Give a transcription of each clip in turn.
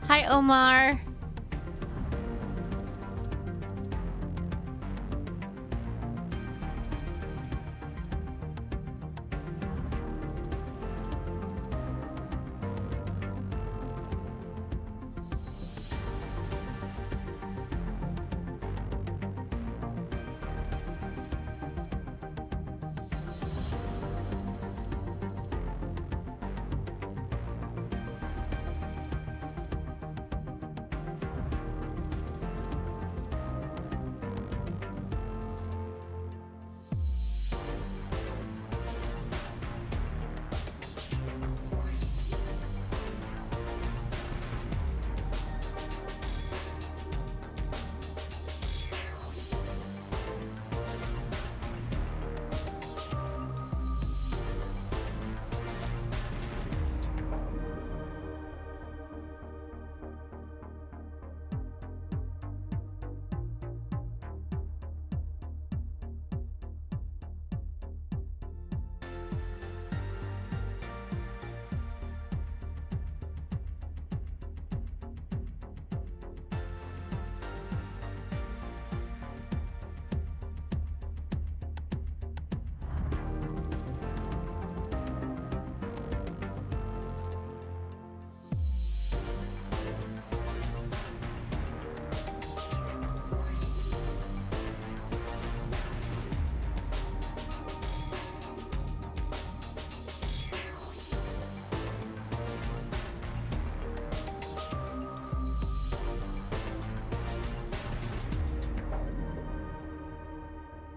Hi, Omar.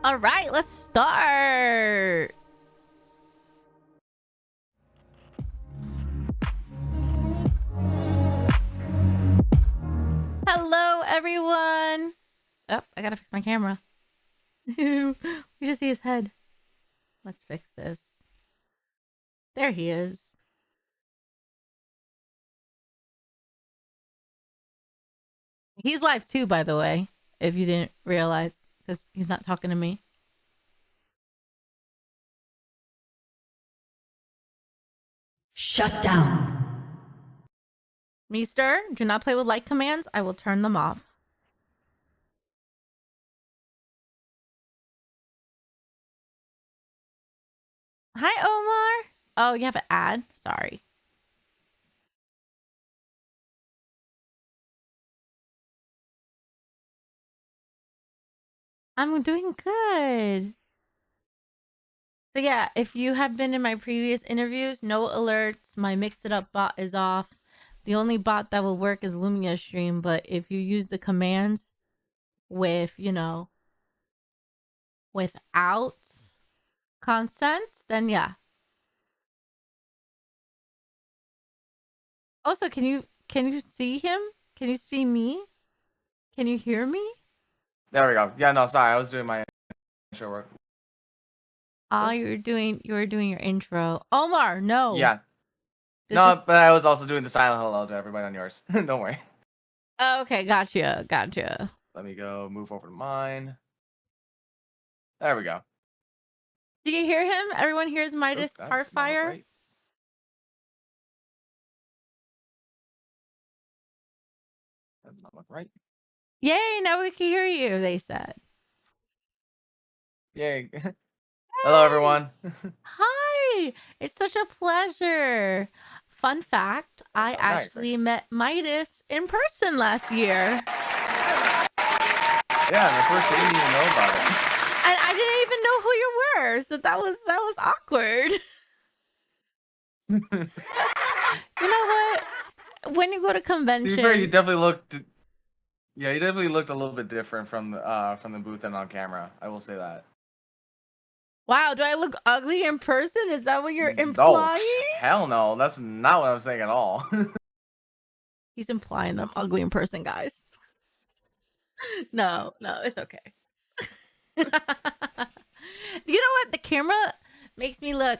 All right, let's start. Hello, everyone. Oh, I gotta fix my camera. We just see his head. Let's fix this. There he is. He's live too, by the way, if you didn't realize, because he's not talking to me. Shut down. Meester, do not play with light commands. I will turn them off. Hi, Omar. Oh, you have an ad? Sorry. I'm doing good. So yeah, if you have been in my previous interviews, no alerts. My Mix It Up bot is off. The only bot that will work is MidasHearthfire, but if you use the commands with, without consent, then yeah. Also, can you see him? Can you see me? Can you hear me? There we go. Yeah, no, sorry, I was doing my intro work. Oh, you were doing your intro. Omar, no. Yeah. But I was also doing the silent hello to everybody on yours. Don't worry. Oh, okay, gotcha. Let me go move over to mine. There we go. Do you hear him? Everyone hears That does not look MidasHearthfire? right. That does not look right. Yay, now we can hear you, they said. Yay. Hello, everyone. Hi, it's such a pleasure. Fun fact, I actually met Midas in person last year. Yeah, that's where she didn't even know about it. And I didn't even know who you were, so that was awkward. You know what? When you go to convention, To be fair, you definitely looked. Yeah, you definitely looked a little bit different from the booth and on camera. I will say that. Wow, do I look ugly in person? Is that what you're implying? No, hell no. That's not what I'm saying at all. He's implying that I'm ugly in person, guys. No, it's okay. You know what? The camera makes me look,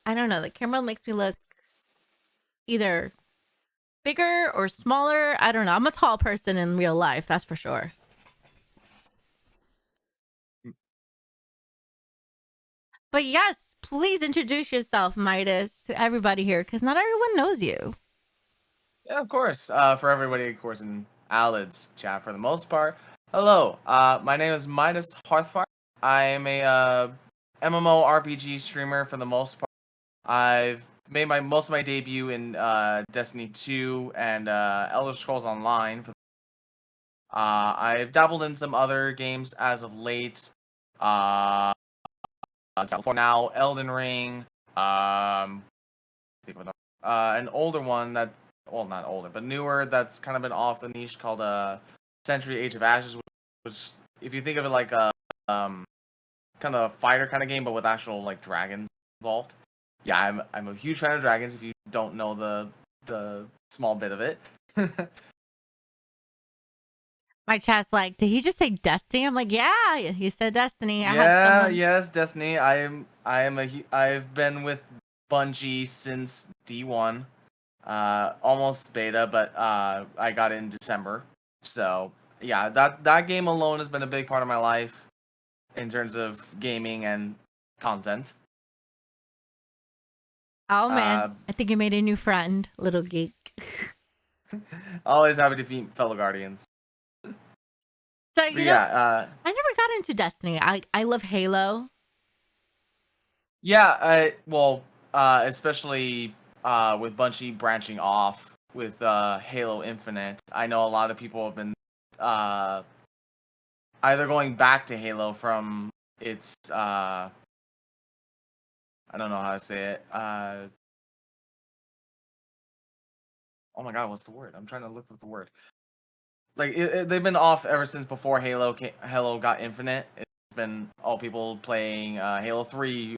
I don't know, the camera makes me look either bigger or smaller. I don't know. I'm a tall person in real life, that's for sure. But yes, please introduce yourself, Midas, to everybody here, because not everyone knows you. Yeah, of course. For everybody, of course, in ALED's chat for the most part. Hello. My name is MidasHearthfire. I am a MMORPG streamer for the most part. I've made most of my debut in Destiny 2 and Elder Scrolls Online. I've dabbled in some other games as of late. Uh, for now, Elden Ring. Think of an older one that, well, not older, but newer, that's kind of been off the niche, called Century Age of Ashes, which, if you think of it like a kind of fighter kind of game, but with actual like dragons involved. Yeah, I'm a huge fan of dragons. If you don't know the small bit of it. My chat's like, did he just say Destiny? I'm like, yeah, he said Destiny. I had Yeah, someone. yes, Destiny. I've been with Bungie since D1. Almost beta, but I got it in December. So yeah, that game alone has been a big part of my life in terms of gaming and content. Oh man, Uh, I think you made a new friend, little geek. Always happy to meet fellow guardians. So But yeah, I never got into Destiny. I love Halo. yeah. Well, especially with Bungie branching off with Halo Infinite, I know a lot of people have been uh, either going back to Halo from its I don't know how to say it. Oh my god, what's the word? I'm trying to look up the word. Like they've been off ever since before Halo got Infinite. It's been all people playing Halo 3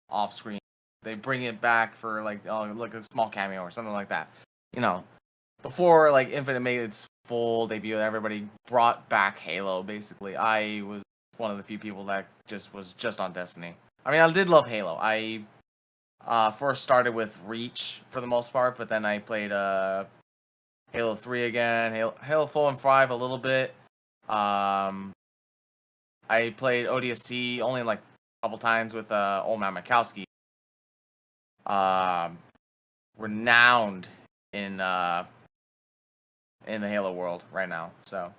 off screen. They bring it back for like a small cameo or something like that. You know, before like Infinite made its full debut, everybody brought back Halo. Basically, I was one of the few people that was just on Destiny. I mean, I did love Halo. I first started with Reach for the most part, but then I played Halo 3 again, Halo 4 and 5 a little bit. I played ODST only like a couple times with old man Mikowski. Um, Renowned in the Halo world right now. So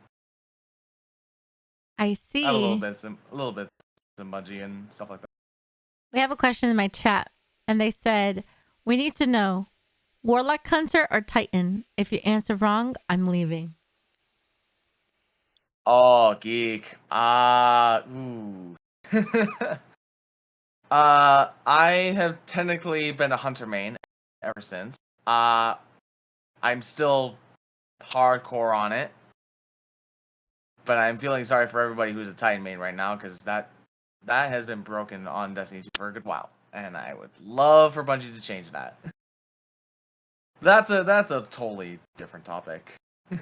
I I have see. a little bit some Bungie and stuff like that. We have a question in my chat, and they said, we need to know Warlock Hunter or Titan. If you answer wrong, I'm leaving. Oh, geek. Ooh. I have technically been a Hunter main ever since. I'm still hardcore on it, but I'm feeling sorry for everybody who's a Titan main right now, because that has been broken on Destiny 2 for a good while, and I would love for Bungie to change that. That's a totally different topic. Hey,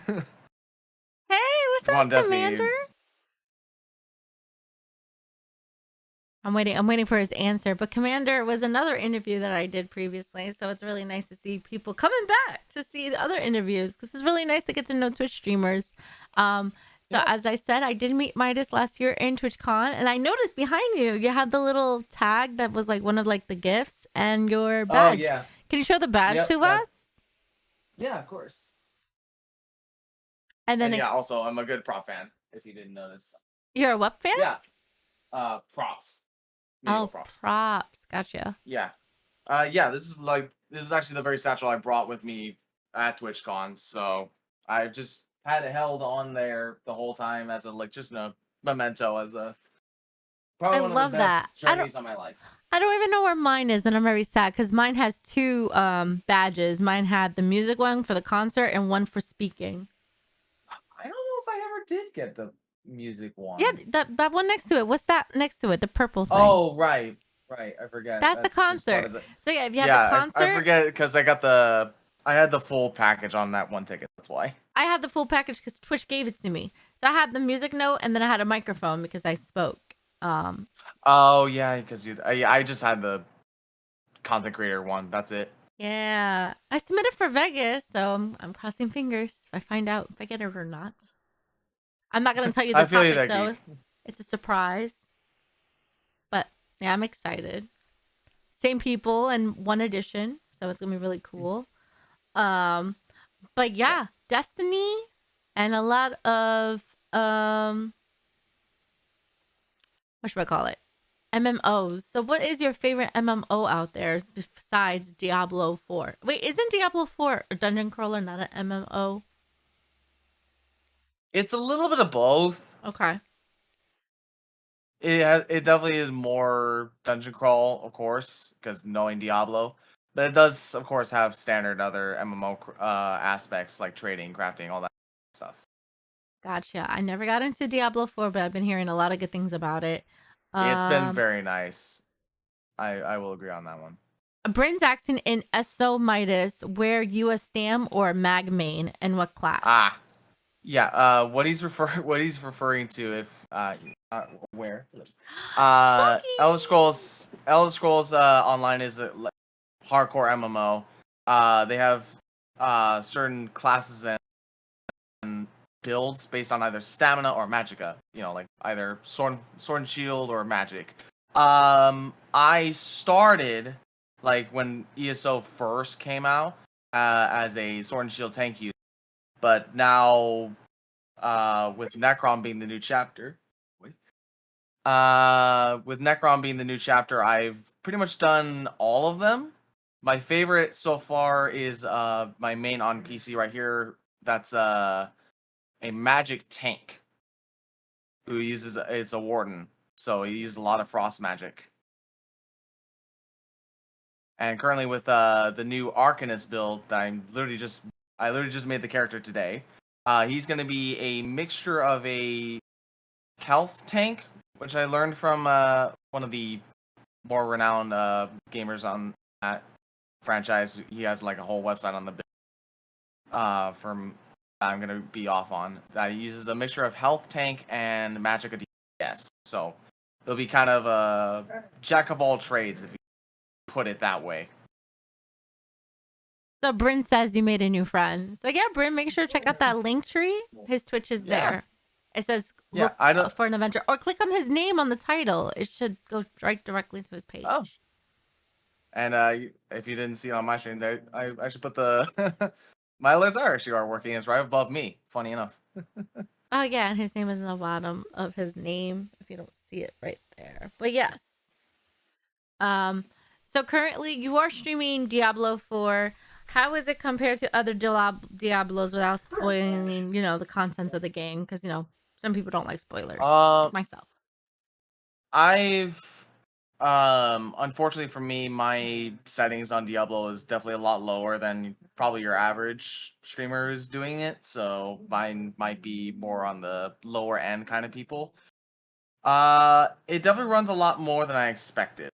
what's Come on, up, Destiny. Commander? I'm waiting for his answer. But Commander was another interview that I did previously, so it's really nice to see people coming back to see the other interviews, because it's really nice to get to know Twitch streamers. So Yeah. as I said, I did meet Midas last year in TwitchCon, and I noticed behind you had the little tag that was like one of like the gifts and your Oh badge. yeah. Can you show the badge Yep. to us? Yeah, of course. And then And yeah, also I'm a good prop fan, if you didn't notice. you're a what fan? Yeah. Props. Medieval Oh, props. props. Gotcha. Yeah. Yeah, this is actually the very satchel I brought with me at TwitchCon, so I've just had it held on there the whole time as just a memento, as I probably one of the love that. best journeys of my life. I don't even know where mine is, and I'm very sad because mine has two badges. Mine had the music one for the concert and one for speaking. I don't know if I ever did get the music one. Yeah, that one next to it. What's that next to it? The purple thing. Oh, right. I forget. That's the That's just part concert. of the. So yeah, if you had Yeah, the concert, I forget, because I had the full package on that one ticket. That's why. I had the full package because Twitch gave it to me. So I had the music note and then I had a microphone because I spoke. Oh yeah, because I just had the content creator one. That's it. Yeah, I submitted for Vegas, so I'm crossing fingers if I find out if I get it or not. I'm not gonna tell you the I feel you topic there, though. geek. It's a surprise. But yeah, I'm excited. Same people and one edition, so it's gonna be really cool. But yeah, Destiny and a lot of what should I call it? MMOs. So what is your favorite MMO out there besides Diablo 4? Wait, isn't Diablo 4 a dungeon crawler, not an MMO? It's a little bit of both. Okay. It definitely is more dungeon crawl, of course, because knowing Diablo. But it does, of course, have standard other MMO aspects like trading, crafting, all that stuff. Gotcha. I never got into Diablo 4, but I've been hearing a lot of good things about it. It's been Um very nice. I will agree on that one. Bryn's asking in SO Midas where you a stam or mag main and what class? Ah, yeah. What he's referring to if where Fucking Elder Scrolls Online is a hardcore MMO. They have certain classes and builds based on either stamina or magicka. You know, like either sword and shield or magic. I started like when ESO first came out as a sword and shield tank user, but now with Necron being the new chapter. Wait. With Necron being the new chapter, I've pretty much done all of them. My favorite so far is my main on PC right here. That's a magic tank who uses it's a warden, so he uses a lot of frost magic. And currently with the new Arcanist build that I literally just made the character today. He's going to be a mixture of a health tank, which I learned from one of the more renowned gamers on that franchise. He has like a whole website on the from I'm gonna be off on that. He uses a mixture of health tank and magic DPS. So it'll be kind of a jack of all trades if you put it that way. So Bryn says you made a new friend. So yeah, Bryn, make sure to check out that link tree. His Twitch is there. It says look I don't. for an adventure or click on his name on the title. It should go right directly to his page. Oh. And if you didn't see it on my stream, there I should put the my alerts are actually working. It's right above me. Funny enough. Oh yeah, and his name is in the bottom of his name if you don't see it right there. But yes. So currently you are streaming Diablo 4. How is it compared to other Diablos without spoiling, the contents of the game? Because some people don't like spoilers, like myself. I've unfortunately for me, my settings on Diablo is definitely a lot lower than probably your average streamer is doing it. So mine might be more on the lower end kind of people. It definitely runs a lot more than I expected.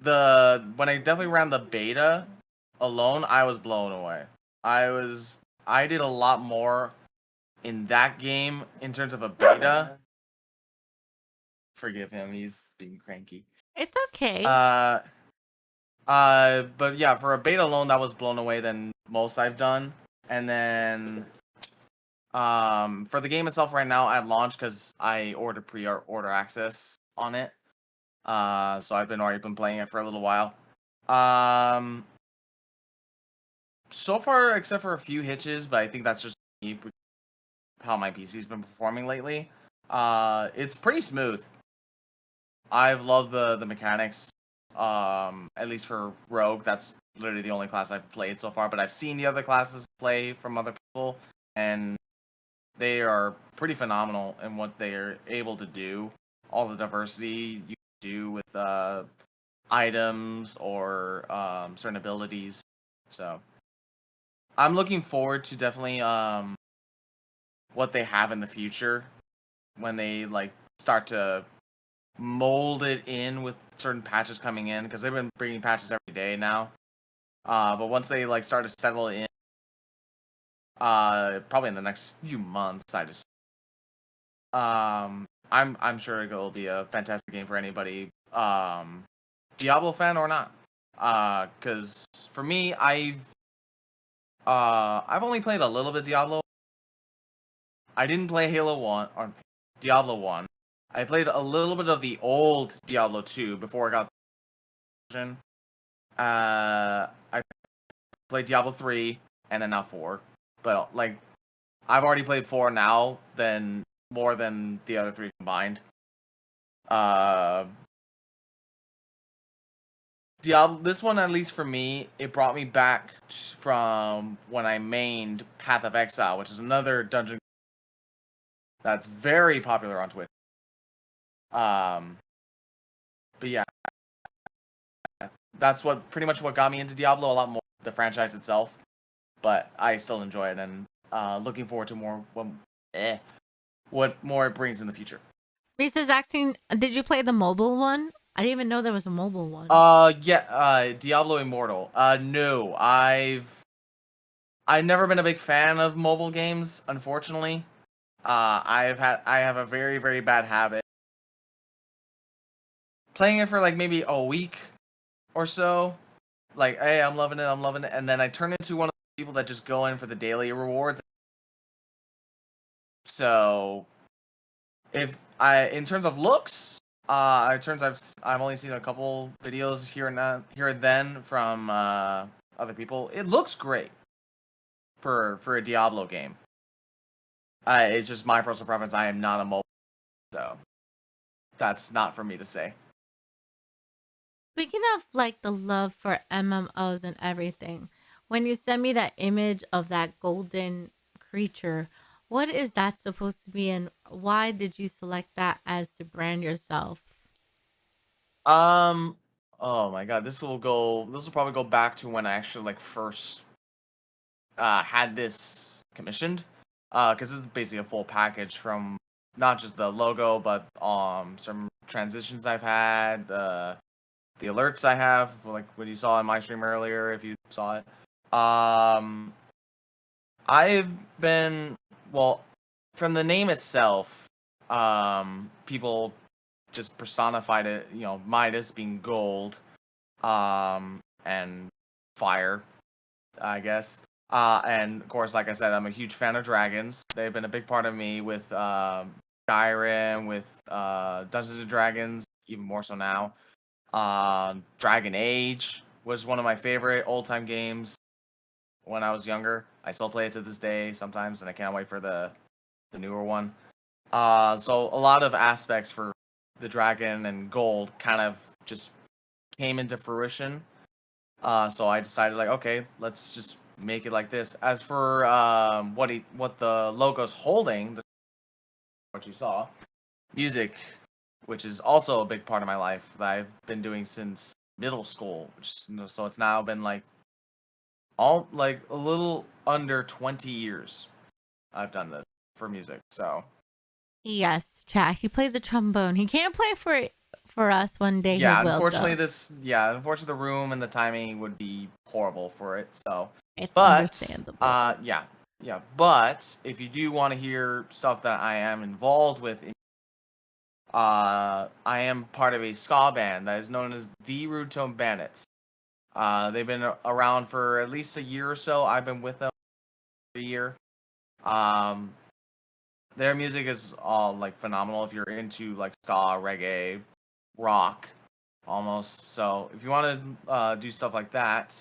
When I definitely ran the beta alone, I was blown away. I did a lot more in that game in terms of a beta. Forgive him, he's being cranky. It's okay. But yeah, for a beta alone, that was blown away than most I've done. And then, for the game itself right now at launch, because I ordered pre-order access on it. So I've already been playing it for a little while. So far, except for a few hitches, but I think that's just me, how my PC's been performing lately. It's pretty smooth. I've loved the mechanics. At least for Rogue, that's literally the only class I've played so far. But I've seen the other classes play from other people, and they are pretty phenomenal in what they are able to do. All the diversity you can do with items or certain abilities. So I'm looking forward to definitely what they have in the future when they like start to mold it in with certain patches coming in, because they've been bringing patches every day now. But once they like start to settle in, probably in the next few months, I'm sure it'll be a fantastic game for anybody, Diablo fan or not. Because for me, I've only played a little bit Diablo. I didn't play Halo 1 or Diablo 1. I played a little bit of the old Diablo 2 before I got the version. I played Diablo 3 and then now 4. but like I've already played 4 now, than more than the other 3 combined. Diablo, this one, at least for me, it brought me back from when I mained Path of Exile, which is another dungeon that's very popular on Twitch. Um, but yeah, that's pretty much what got me into Diablo, a lot more the franchise itself. But I still enjoy it, and looking forward to more what more it brings in the future. Lisa's asking, did you play the mobile one? I didn't even know there was a mobile one. Yeah, Diablo Immortal. No, I've never been a big fan of mobile games, unfortunately. I have a very, very bad habit playing it for like maybe a week or so. Like, hey, I'm loving it, and then I turn into one of the people that just go in for the daily rewards. So, in terms of looks, I've only seen a couple videos here and then from other people. It looks great for a Diablo game. It's just my personal preference. I am not a mobile, so that's not for me to say. Speaking of like the love for MMOs and everything, when you sent me that image of that golden creature, what is that supposed to be, and why did you select that as to brand yourself? Oh my god, this will probably go back to when I actually like first had this commissioned. Because this is basically a full package from not just the logo, but some transitions I've had, the alerts I have, like what you saw in my stream earlier, if you saw it. I've been, well, from the name itself, people just personified it, Midas being gold, and fire, I guess. And of course, like I said, I'm a huge fan of dragons. They've been a big part of me with Skyrim, with Dungeons and Dragons, even more so now. Dragon Age was one of my favorite old time games when I was younger. I still play it to this day sometimes, and I can't wait for the newer one. So a lot of aspects for the dragon and gold kind of just came into fruition. So I decided, like, okay, let's just make it like this. As for what the logo's holding, what you saw, music, which is also a big part of my life that I've been doing since middle school. So it's now been like a little under 20 years I've done this for music. So Yes, chat. He plays a trombone. He can't play for us. One day he yeah, will, unfortunately though. unfortunately the room and the timing would be horrible for it. So, It's but understandable. yeah. But if you do want to hear stuff that I am involved with, I am part of a ska band that is known as the Rude Tone Bandits. They've been around for at least a year or so. I've been with them for a year. Um, their music is all like phenomenal if you're into like ska, reggae, rock, almost. So if you want to do stuff like that,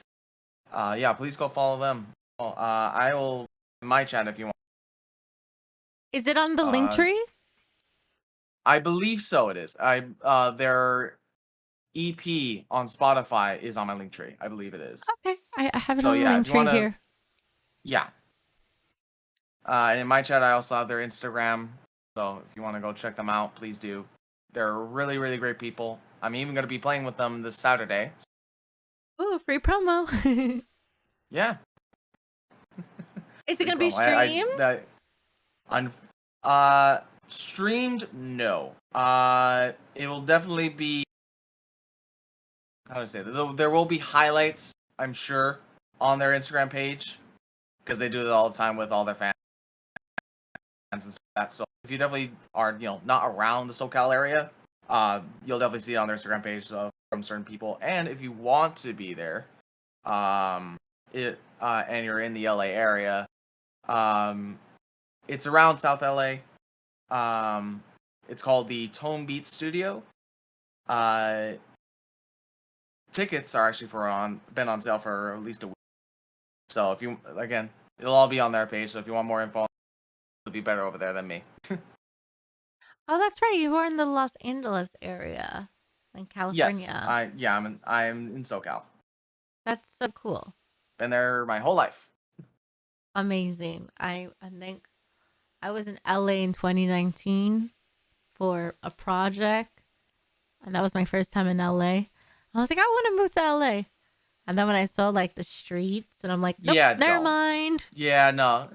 yeah, please go follow them. Well, I will in my chat if you want. Is it on the link Uh, tree? I believe so. It is. Their EP on Spotify is on my link tree. I believe it is. Okay, I have it So on the yeah, link if you tree want to, here. yeah. And in my chat, I also have their Instagram. So if you want to go check them out, please do. They're really, really great people. I'm even going to be playing with them this Saturday. Ooh, free promo. Yeah. Is it Free gonna be promo. streamed? Un, streamed? No. It will definitely be. How to say this? There will be highlights, I'm sure, on their Instagram page because they do it all the time with all their fans and stuff like that. So if you definitely are, not around the SoCal area, you'll definitely see it on their Instagram page from certain people. And if you want to be there, and you're in the LA area, it's around South LA. It's called the Tone Beat Studio. Uh, Tickets are actually been on sale for at least a week. So if you, again, It'll all be on their page. So if you want more info, it'll be better over there than me. Oh, that's right. You were in the Los Angeles area in Yes, California. I'm in SoCal. That's so cool. Been there my whole life. Amazing. I think I was in LA in 2019 for a project, and that was my first time in LA. I was like, I want to move to LA. And then when I saw like the streets, and I'm like, nope, Yeah, never don't. mind. Yeah, no.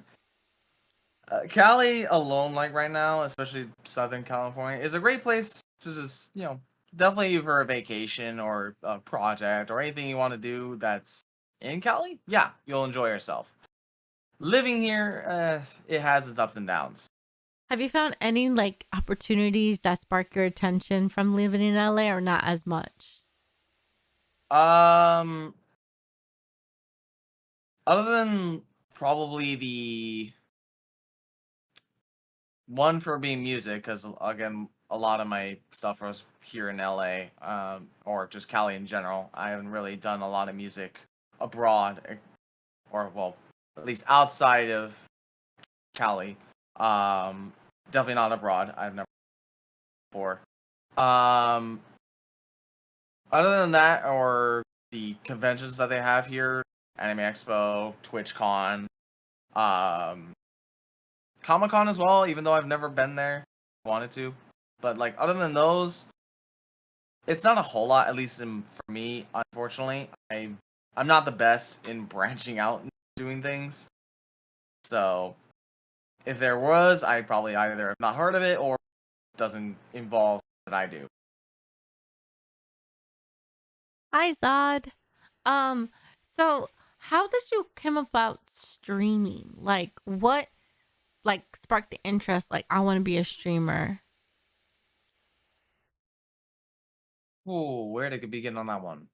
Cali alone, like right now, especially Southern California, is a great place to just, definitely for a vacation or a project or anything you want to do that's in Cali. Yeah, you'll enjoy yourself. Living here, it has its ups and downs. Have you found any like opportunities that spark your attention from living in LA or not as much? Um, Other than probably the one for being music, because again, a lot of my stuff was here in LA, or just Cali in general. I haven't really done a lot of music abroad, or well, at least outside of Cali. Um, Definitely not abroad. I've never before. Um, Other than that, or the conventions that they have here, Anime Expo, TwitchCon, um, Comic Con as well. Even though I've never been there, wanted to, but like other than those, it's not a whole lot. At least for me, unfortunately, I'm not the best in branching out and doing things. So if there was, I probably either have not heard of it or it doesn't involve that I do. Hi, Zod. Um, so how did you come about streaming? Like what like sparked the interest? Like I want to be a streamer. Ooh, where did it begin on that one?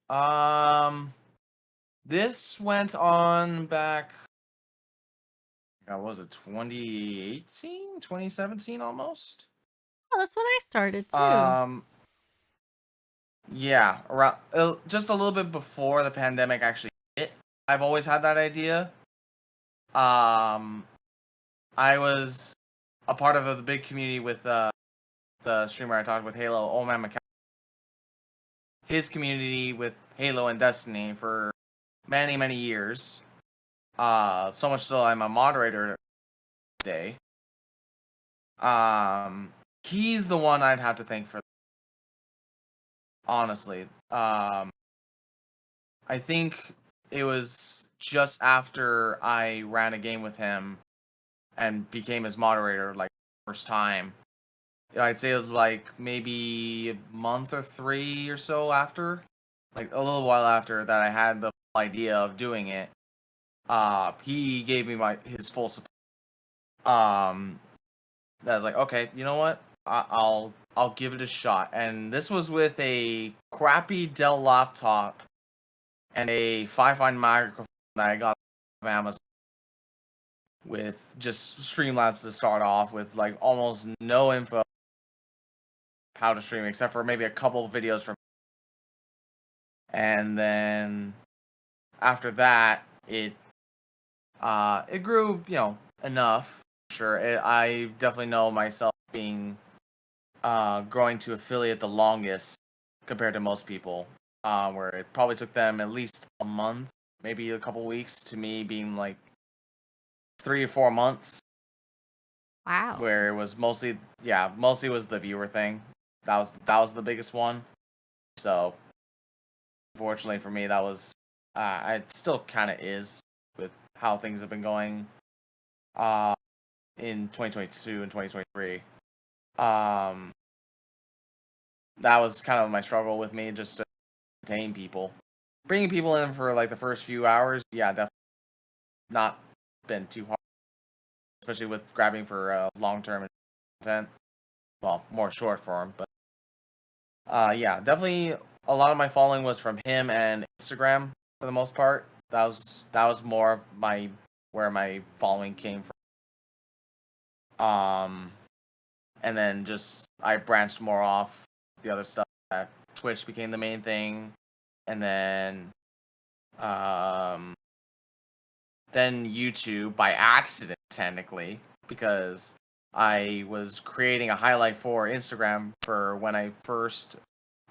This went on back. What was it, 2018, 2017, almost? Oh, that's when I started too. Um, yeah, around just a little bit before the pandemic actually hit. I've always had that idea. Um, I was a part of the big community with the streamer I talked with, Halo, Old Man McCall. His community with Halo and Destiny for many, many years. So much so I'm a moderator today. He's the one I'd have to thank for, honestly. I think it was just after I ran a game with him and became his moderator, like first time. I'd say it was like maybe a month or 3 or so after, like a little while after that I had the idea of doing it. He gave me his full support. Um, that was like, okay, you know what? I'll give it a shot. And this was with a crappy Dell laptop and a 5-line microphone that I got from Amazon, with just Streamlabs to start off with, like almost no info how to stream except for maybe a couple of videos from. And then after that, it grew, enough. Sure, I definitely know myself being growing to affiliate the longest compared to most people, where it probably took them at least a month, maybe a couple weeks, to me being like 3 or 4 months, Wow. where it was mostly was the viewer thing. That was the biggest one. So fortunately for me, that was it still kind of is with how things have been going uh in 2022 and 2023. Um, that was kind of my struggle with me, just to entertain people. Bringing people in for like the first few hours, yeah, definitely not been too hard, especially with grabbing for long term content. Well, more short form, but yeah, definitely a lot of my following was from him and Instagram for the most part. That was more where my following came from. And then just I branched more off the other stuff. That Twitch became the main thing, and then then YouTube by accident, technically, because I was creating a highlight for Instagram for when I first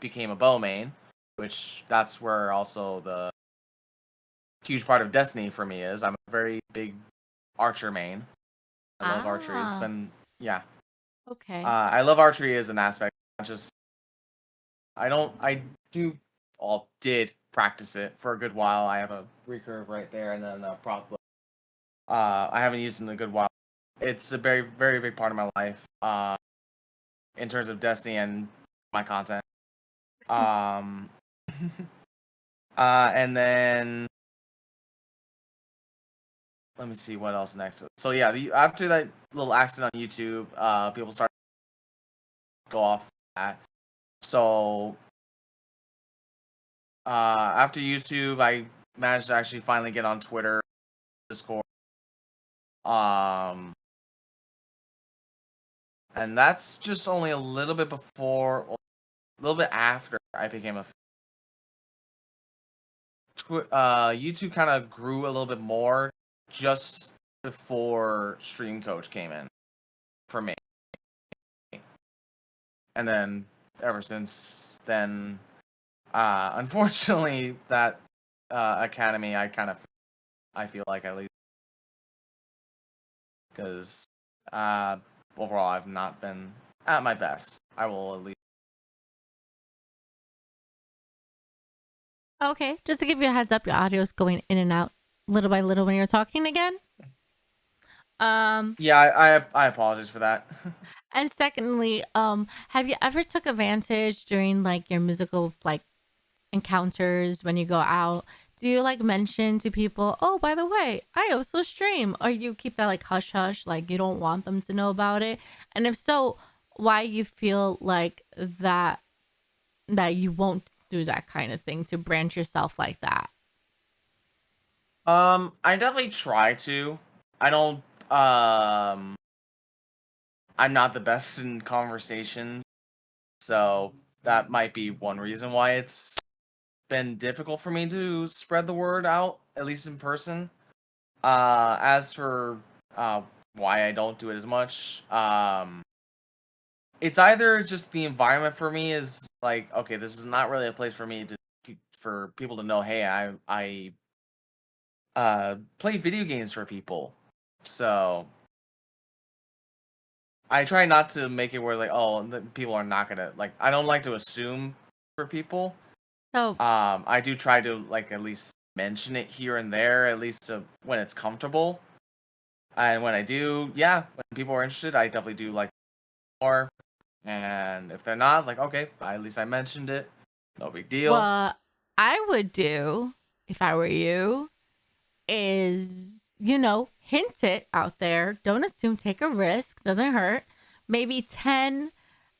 became a bow main, which that's where also the huge part of Destiny for me is. I'm a very big archer main. I love archery. It's Ah, been, yeah. okay. I love archery as an aspect. Not just I do did practice it for a good while. I have a recurve right there, and then a prop. I haven't used it in a good while. It's a very, very big part of my life. In terms of Destiny and my content. Um, and then let me see what else next. So yeah, after that little accident on YouTube, people start to go off that. So after YouTube, I managed to actually finally get on Twitter, Discord, um, and that's just only a little bit before, a little bit after I became a. YouTube kind of grew a little bit more just before Stream Coach came in for me, and then ever since then, unfortunately, that academy I feel like I leave because overall I've not been at my best. I will at least. Okay, just to give you a heads up, your audio is going in and out little by little when you're talking again. Yeah, I apologize for that. And secondly, have you ever took advantage during like your musical like encounters when you go out? Do you like mention to people, oh, by the way, I also stream? Or you keep that like hush hush, like you don't want them to know about it? And if so, why you feel like that you won't do that kind of thing to brand yourself like that? I definitely try to. I don't. I'm not the best in conversations, so that might be one reason why it's been difficult for me to spread the word out, at least in person. As for uh, why I don't do it as much, it's either just the environment for me is like, okay, this is not really a place for me to for people to know, hey, I play video games for people, so I try not to make it where like, oh, people are not gonna like. I don't like to assume for people. So, I do try to like at least mention it here and there, at least when it's comfortable. And when I do, yeah, when people are interested, I definitely do like more. And if they're not, it's like, okay, at least I mentioned it. No big deal. what I would do if I were you is, hint it out there. Don't assume, take a risk. Doesn't hurt. Maybe 10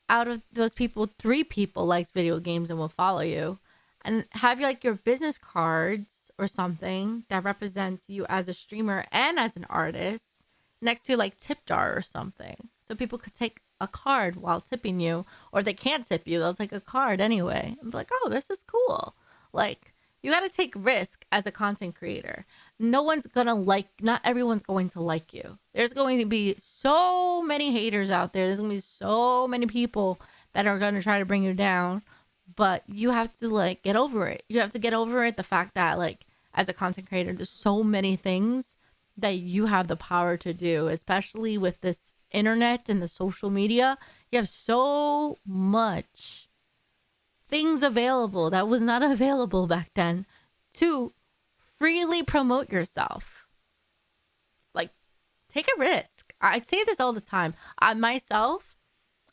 out of those people, 3 people likes video games and will follow you. And have you like your business cards or something that represents you as a streamer and as an artist next to like tip jar or something. So people could take a card while tipping you, or they can't tip you, they'll take a card anyway. And be like, oh, this is cool. Like, you gotta take risk as a content creator. No one's gonna not everyone's going to like you. There's going to be so many haters out there. There's gonna be so many people that are gonna try to bring you down. But you have to like get over it. You have to get over it. The fact that like as a content creator, there's so many things that you have the power to do, especially with this internet and the social media. You have so much things available that was not available back then to freely promote yourself. Like, take a risk. I say this all the time. I myself,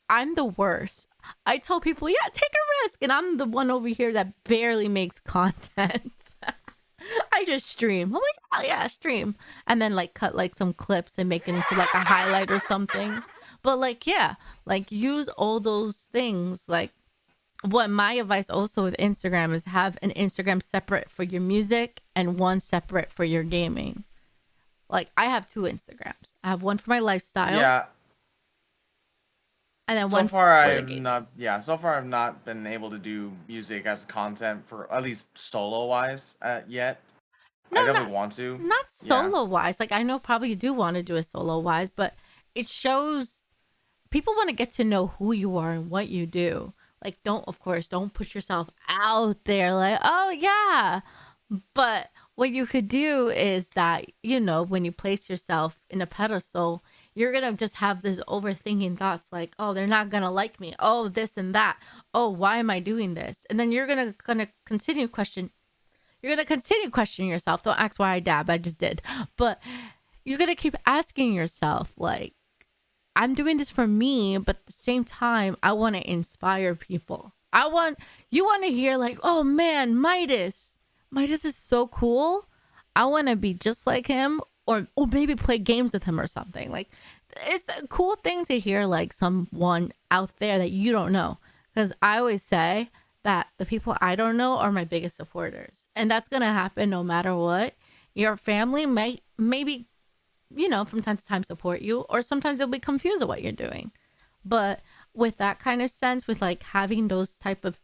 I'm the worst. I tell people, yeah, take a risk. And I'm the one over here that barely makes content. I just stream. I'm like, oh yeah, stream. And then like cut like some clips and make it into like a highlight or something. But like, yeah, like use all those things. Like, what my advice also with Instagram is have an Instagram separate for your music and one separate for your gaming. Like, I have 2 Instagrams. I have one for my lifestyle Yeah. and then So one far, for the I've gaming. not. Yeah, so far I've not been able to do music as content for at least solo wise yet. No, I definitely want to. not Yeah. solo wise. Like I know probably you do want to do a solo wise, but it shows people want to get to know who you are and what you do. Like don't put yourself out there like, "Oh yeah." But what you could do is that, when you place yourself in a pedestal, you're going to just have this overthinking thoughts like, "Oh, they're not going to like me. Oh, this and that. Oh, why am I doing this?" And then you're going to continue question you're going to continue questioning yourself. Don't ask why I dab. I just did. But you're going to keep asking yourself like, I'm doing this for me, but at the same time, I want to inspire people. You want to hear like, "Oh man, Midas is so cool. I want to be just like him, or maybe play games with him or something." Like, it's a cool thing to hear like someone out there that you don't know. Because I always say that the people I don't know are my biggest supporters, and that's gonna happen no matter what. Your family might maybe from time to time support you, or sometimes they'll be confused at what you're doing. But with that kind of sense, with like having those type of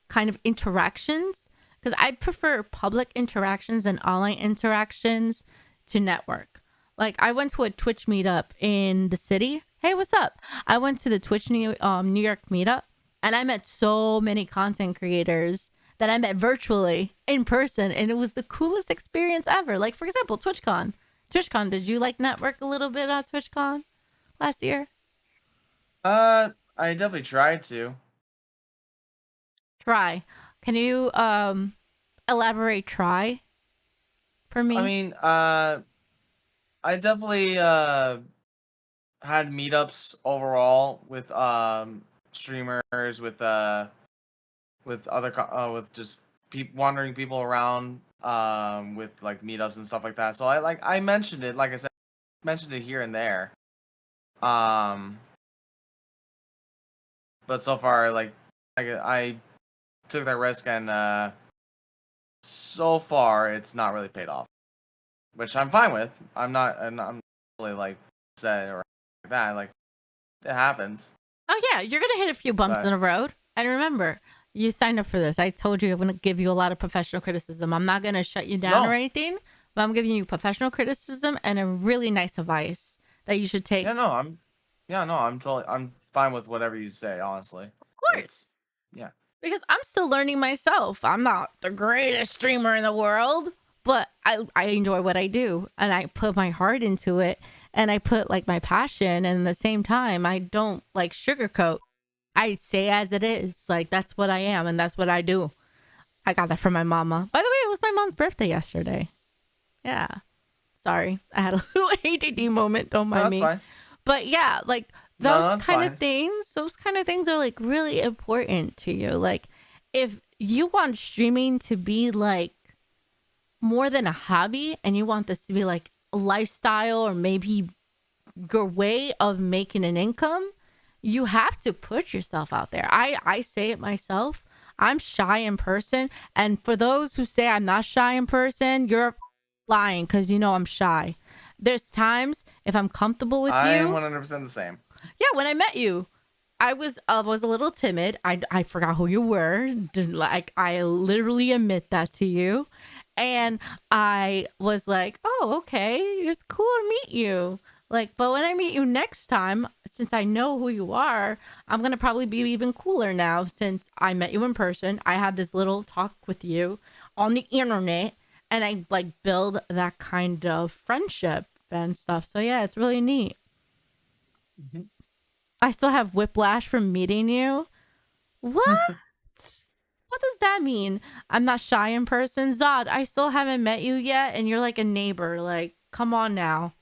kind of interactions, because I prefer public interactions and online interactions to network. Like I went to a Twitch meetup in the city. Hey, what's up? I went to the Twitch New York meetup, and I met so many content creators that I met virtually in person, and it was the coolest experience ever. Like for example, TwitchCon. TwitchCon, did you like network a little bit on TwitchCon last year? I definitely tried to. Try. Can you elaborate try for I me? mean, I definitely had meetups overall with streamers, with other with just wandering people around with like meetups and stuff like that. So I mentioned it, like I said, mentioned it here and there. Um, but so far, like I took that risk, and so far it's not really paid off, which I'm fine with. I'm not really like sad or like that. Like it happens, Oh yeah, you're gonna hit a few bumps in but the road. And remember, you signed up for this. I told you I'm gonna give you a lot of professional criticism. I'm not gonna shut you down or no, anything, but I'm giving you professional criticism and a really nice advice that you should take. yeah, no, I'm fine with whatever you say. Honestly, Of course. it's yeah. Because I'm still learning myself. I'm not the greatest streamer in the world, but I enjoy what I do, and I put my heart into it, and I put like my passion, and at the same time I don't like sugarcoat. I say as it is. Like that's what I am, and that's what I do. I got that from my mama. By the way, it was my mom's birthday yesterday. Yeah. Sorry. I had a little ADD moment, don't No, mind that's me. fine. But yeah, like No, those no, that's kind of fine. things, are like really important to you. Like if you want streaming to be like more than a hobby and you want this to be like a lifestyle or maybe your way of making an income, you have to put yourself out there. I say it myself. I'm shy in person, and for those who say I'm not shy in person, you're lying because I'm shy. There's times if I'm comfortable with I'm you. 100% the same. Yeah, when I met you, I was a little timid. I forgot who you were. Like I literally admit that to you, and I was like, "Oh, okay, it's cool to meet you." Like, but when I meet you next time, since I know who you are, I'm gonna probably be even cooler now since I met you in person. I had this little talk with you on the internet, and I like build that kind of friendship and stuff. So yeah, it's really neat. Mhm. I still have whiplash from meeting you. What? What does that mean? I'm not shy in person. Zod, I still haven't met you yet, and you're like a neighbor. Like, come on now.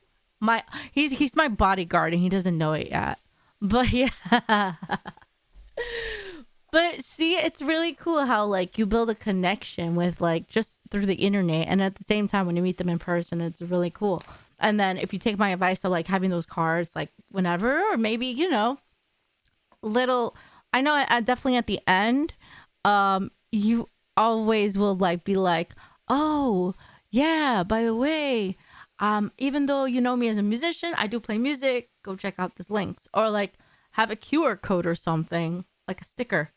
My he's my bodyguard and he doesn't know it yet. But yeah. But see, it's really cool how like you build a connection with like just through the internet, and at the same time when you meet them in person, it's really cool. And then if you take my advice of like having those cards like whenever, or maybe little, I know definitely at the end, you always will like be like, "Oh yeah, by the way, even though you know me as a musician, I do play music. Go check out this links," or like have a QR code or something like a sticker.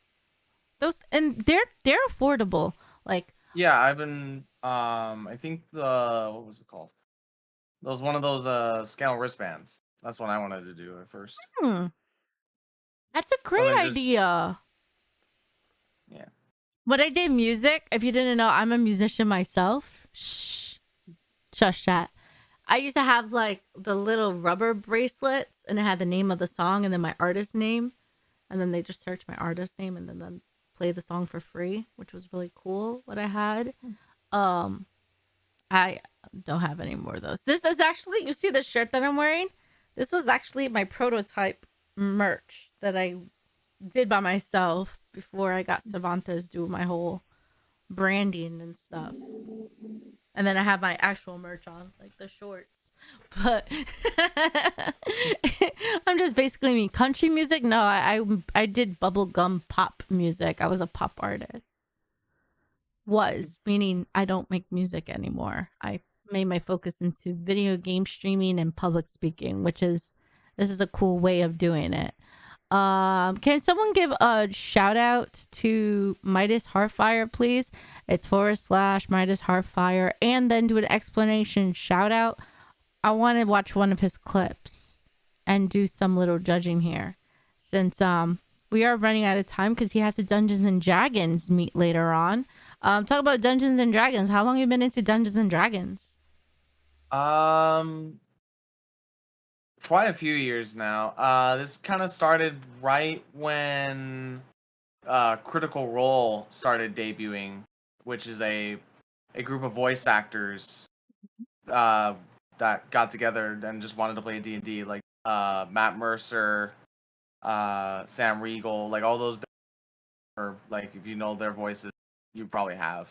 Those, and they're affordable. Like Yeah, I've been I think what was it called? Those one of those scale wristbands. That's what I wanted to do at first. Hmm. That's a great Something just idea. yeah. When I did music, if you didn't know, I'm a musician myself. Shush that. I used to have like the little rubber bracelets, and it had the name of the song and then my artist name, and then they just search my artist name and then play the song for free, which was really cool. What I had, um, I don't have any more of those. This is actually, you see the shirt that I'm wearing. This was actually my prototype merch that I did by myself before I got Savantas do my whole branding and stuff. And then I have my actual merch on, like the shorts. But I'm just basically me. Country music? No, I did bubblegum pop music. I was a pop artist. Was meaning I don't make music anymore. I made my focus into video game streaming and public speaking, which is this is a cool way of doing it. Can someone give a shout out to MidasHearthfire, please? It's / MidasHearthfire, and then do an explanation shout out. I want to watch one of his clips and do some little judging here, since we are running out of time because he has a Dungeons and Dragons meet later on. Talk about Dungeons and Dragons. How long have you been into Dungeons and Dragons? Um, quite a few years now. This kind of started right when Critical Role started debuting, which is a group of voice actors uh that got together and just wanted to play D&D, like Matt Mercer, Sam Riegel, like all those, or like if you know their voices, you probably have.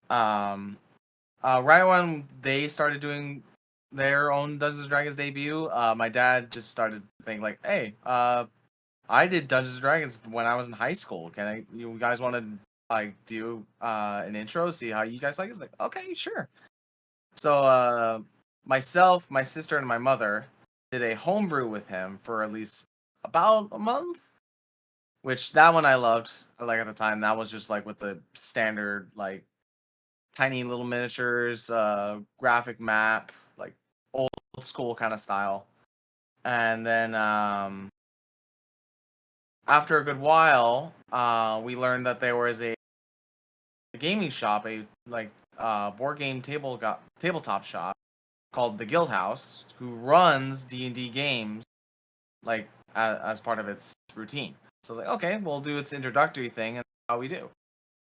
Um, right when they started doing their own Dungeons and Dragons debut, my dad just started to think like, "Hey, I did Dungeons and Dragons when I was in high school. You guys want to like do an intro, see how you guys like it?" It's like, okay, sure. So myself, my sister, and my mother did a homebrew with him for at least about a month, which that one I loved. Like at the time, that was just like with the standard like tiny little miniatures, graphic map, like old school kind of style. And then after a good while, we learned that there was a gaming shop, a like board game tabletop shop called the Guild House, who runs D&D games like as part of its routine. So I was like, okay, we'll do its introductory thing, and that's how we do.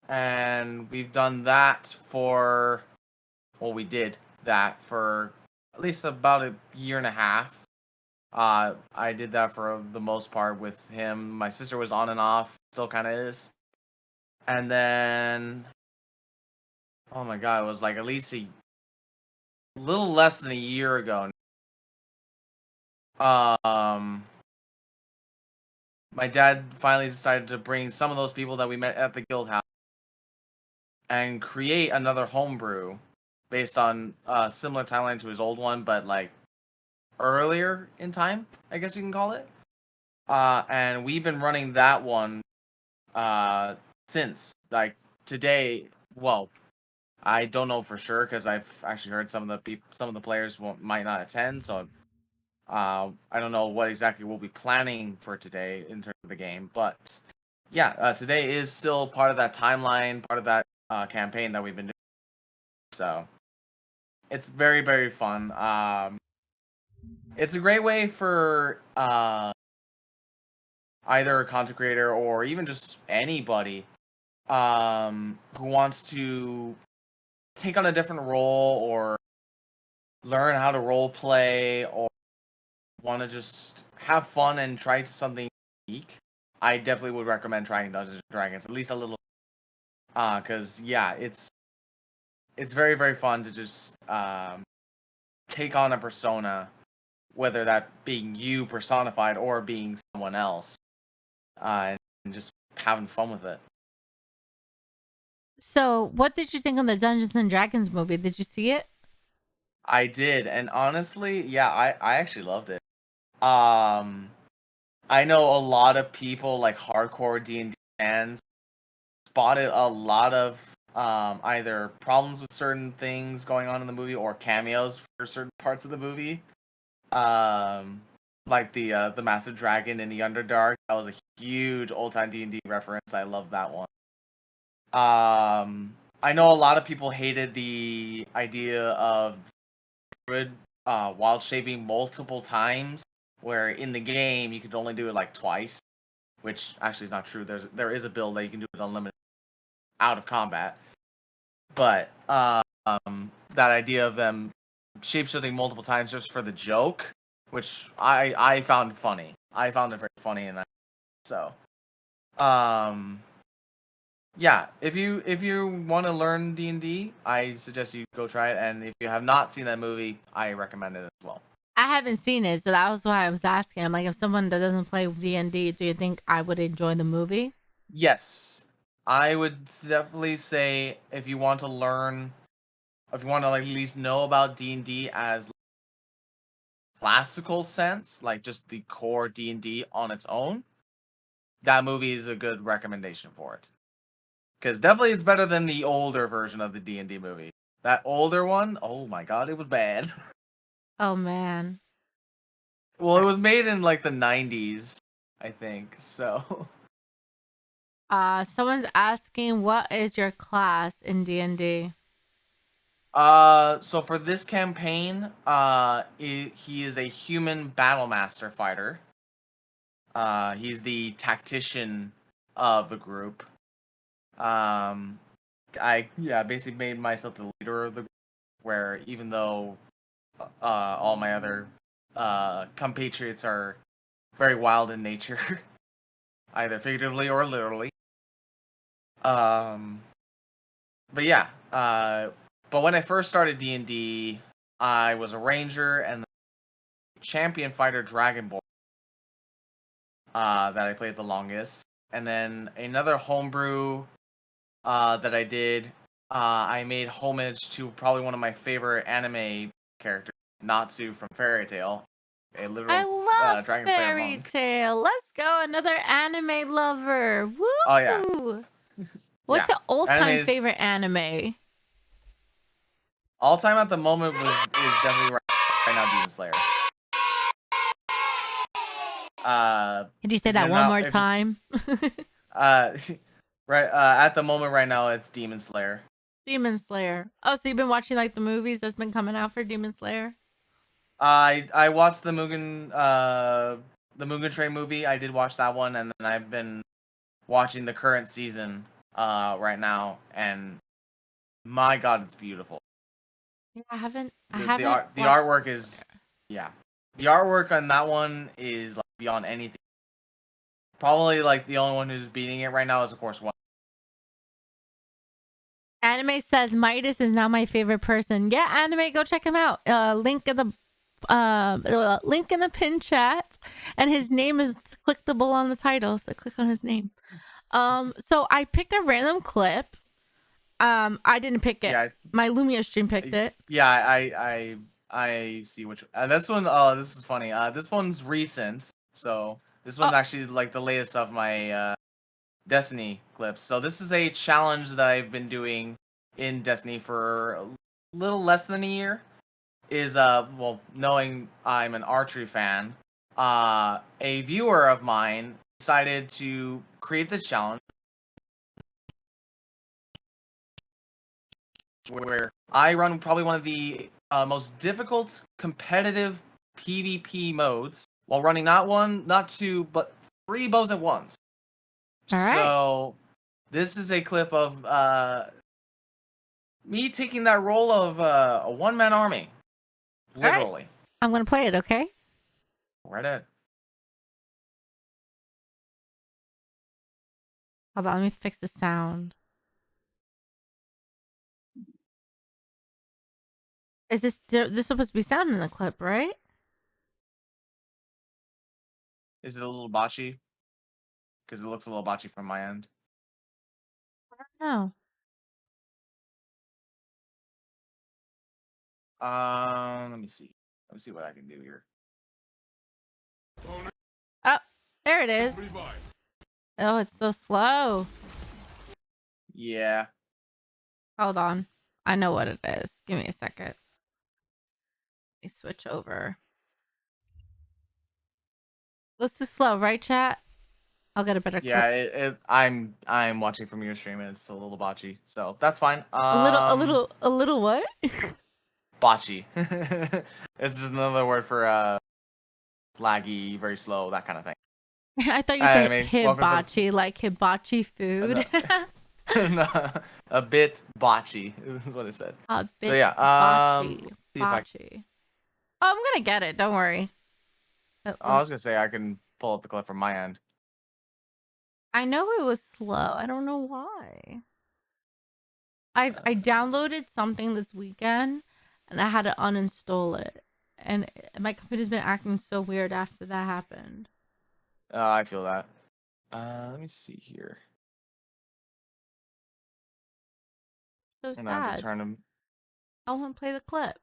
And we've done that for, well, we did that for at least about a year and a half. I did that for the most part with him. My sister was on and off, still kind of is. And then, oh my god, it was like at least a little less than a year ago. Um, my dad finally decided to bring some of those people that we met at the guild house and create another homebrew based on a similar timeline to his old one, but like earlier in time, I guess you can call it. And we've been running that one since like today. Well, I don't know for sure because I've actually heard some of the players might not attend, so I don't know what exactly we'll be planning for today in terms of the game. But yeah, today is still part of that timeline, part of that campaign that we've been doing. So it's very, very fun. It's a great way for either a content creator or even just anybody who wants to take on a different role or learn how to role play or want to just have fun and try something unique. I definitely would recommend trying Dungeons and Dragons, at least a little, because yeah, it's very, very fun to just take on a persona, whether that being you personified or being someone else, and just having fun with it. So, what did you think of the Dungeons and Dragons movie? Did you see it? I did, and honestly, yeah, I actually loved it. Um, I know a lot of people like hardcore D&D fans spotted a lot of either problems with certain things going on in the movie or cameos for certain parts of the movie. Like the massive dragon in the Underdark. That was a huge old time D&D reference. I love that one. I know a lot of people hated the idea of druid wild shaping multiple times, where in the game you could only do it like twice, which actually is not true. There is a build that you can do it unlimited out of combat, but that idea of them shapeshifting multiple times just for the joke, which I found funny. I found it very funny, and so yeah, if you want to learn D&D, I suggest you go try it. And if you have not seen that movie, I recommend it as well. I haven't seen it, so that was why I was asking. I'm like, if someone that doesn't play D&D, do you think I would enjoy the movie? Yes, I would definitely say if you want to learn, if you want to like at least know about D&D as classical sense, like just the core D&D on its own, that movie is a good recommendation for it. Because definitely it's better than the older version of the D&D movie. That older one, oh my god, it was bad. Oh man. Well, it was made in like the 90s, I think. So, Someone's asking, what is your class in D&D? so for this campaign, he is a human battle master fighter. He's the tactician of the group. I basically made myself the leader of the group, where even though all my other compatriots are very wild in nature, either figuratively or literally. But yeah, but when I first started D&D, I was a ranger and the champion fighter dragonborn that I played the longest, and then another homebrew that I did. I made homage to probably one of my favorite anime characters, Natsu from Fairy Tail, a I literal love Dragon Slayer Fairy monk. Tail. Let's go, another anime lover. Oh yeah, Woo! What's yeah. your all-time Anime's favorite anime? all time at the moment is definitely right now Demon Slayer. Can you say If you're that one not, more if you, time? uh, right, at the moment right now it's Demon Slayer. Demon Slayer. Oh, so you've been watching like the movies that's been coming out for Demon Slayer? I watched the Mugen Train movie. I did watch that one, and then I've been watching the current season right now, and my god, it's beautiful. Yeah, I haven't The watched artwork Demon is, Slayer. yeah, the artwork on that one is like beyond anything. Probably like the only one who's beating it right now is of course one. Anime says Midas is now my favorite person. Yeah, anime, go check him out. Link in the pin chat, and his name is clickable on the title, so click on his name. So I picked a random clip. I didn't pick it. Yeah, My Lumia stream picked it. yeah, I see which. This one, this is funny. This one's recent, so this Oh, one's actually like the latest of my Destiny clips. So this is a challenge that I've been doing in Destiny for a little less than a year. Is well, knowing I'm an archery fan, a viewer of mine decided to create this challenge where I run probably one of the most difficult competitive PvP modes while running not one, not two, but three bows at once. all right. So this is a clip of me taking that role of a one-man army, All right. literally. I'm gonna play it. Okay. Right at. Hold on. Let me fix the sound. Is this supposed to be sound in the clip, right? Is it a little botchy? Because it looks a little botchy from my end. No. Let me see. Let me see what I can do here. Oh, there it is. Oh, it's so slow. Yeah. Hold on. I know what it is. Give me a second. Let me switch over. It was too slow, right, chat? I'll get a better Yeah, clip. I'm watching from your stream and it's a little botchy, so that's fine. A little what? Botchy. It's just another word for laggy, very slow, that kind of thing. I thought you said Anime, welcome for hibachi, like hibachi food. no, a bit botchy is what it said. A So bit yeah, botchy. see if Botchy. Oh, I'm gonna get it. Don't worry. I was gonna say I can pull up the clip from my end. I know it was slow. I don't know why. I downloaded something this weekend and I had to uninstall it. And my computer's been acting so weird after that happened. I feel that. Let me see here. So And I have to sad. turn them. I want to play the clip.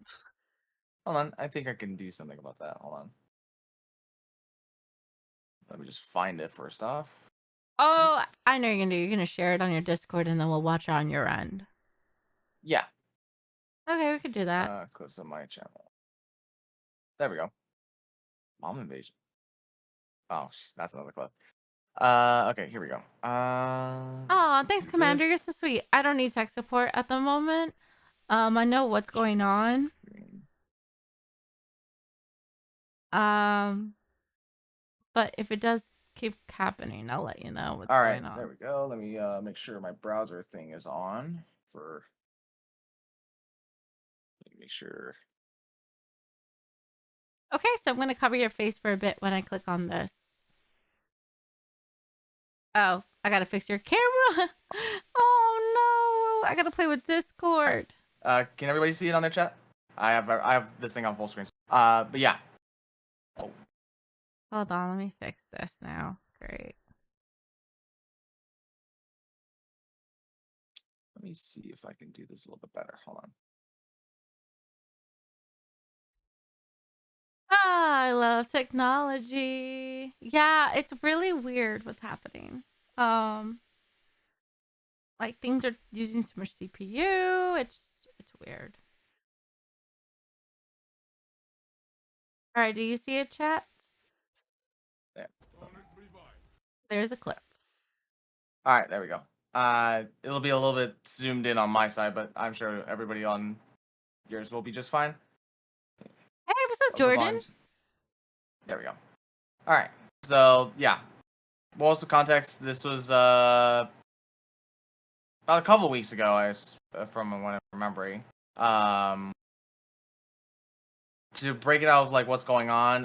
Hold on, I think I can do something about that. Hold on. Let me just find it first off. Oh, I know you're gonna do. You're gonna share it on your Discord and then we'll watch it on your end. Yeah. Okay, we could do that. Clips on my channel. There we go. Mom invasion. Oh, that's another clip. Okay, here we go. Oh, thanks, Commander. You're This. so sweet. I don't need tech support at the moment. I know what's going on. But if it does keep happening, I'll let you know what's All right, going on. there we go. Let me make sure my browser thing is on for. Let me make sure. Okay, so I'm gonna cover your face for a bit when I click on this. Oh, I gotta fix your camera. Oh no, I gotta play with Discord. Can everybody see it on their chat? I have this thing on full screen. But yeah. Oh. Hold on, let me fix this now. Great. Let me see if I can do this a little bit better. Hold on. Ah, I love technology. Yeah, it's really weird what's happening. Like things are using so much CPU. It's weird. All right, do you see it, chat? There. There's a clip. All right, there we go. It'll be a little bit zoomed in on my side, but I'm sure everybody on yours will be just fine. Hey, what's up, Jordan? There we go. All right. So yeah, most of context. This was about a couple weeks ago. From what I'm remembering. To break it out of like what's going on.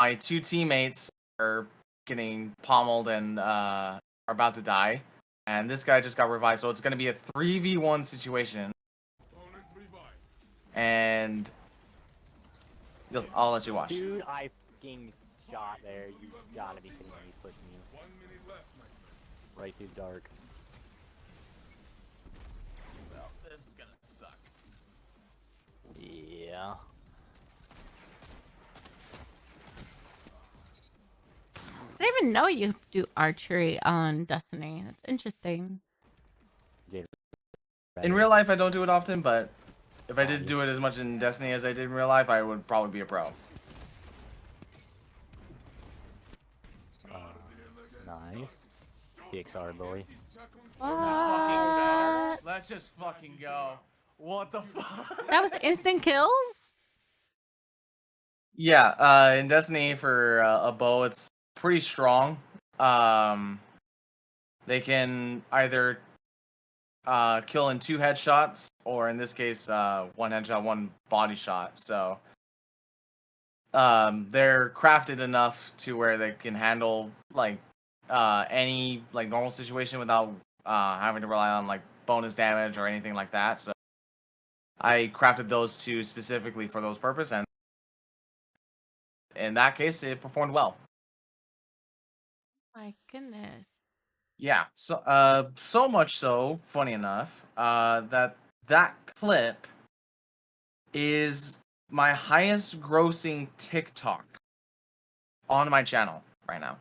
My two teammates are getting pommeled and are about to die, and this guy just got revived. So it's going to be a 3v1 situation. And I'll let you watch. Dude, I fucking shot there. You gotta be kidding me. He's pushing you. Right through dark. Well, this is gonna suck. Yeah. I didn't even know you do archery on Destiny. That's interesting. In real life, I don't do it often, but if I did do it as much in Destiny as I did in real life, I would probably be a pro. Nice. DXR boy. Let's just fucking go. What the fuck? That was instant kills? Yeah, in Destiny for a bow, it's pretty strong. They can either kill in 2 headshots, or in this case, 1 headshot, 1 body shot. So they're crafted enough to where they can handle like any like normal situation without having to rely on like bonus damage or anything like that. So I crafted those 2 specifically for those purposes, and in that case, it performed well. My goodness. Yeah, so much so, funny enough, that clip is my highest grossing TikTok on my channel right now.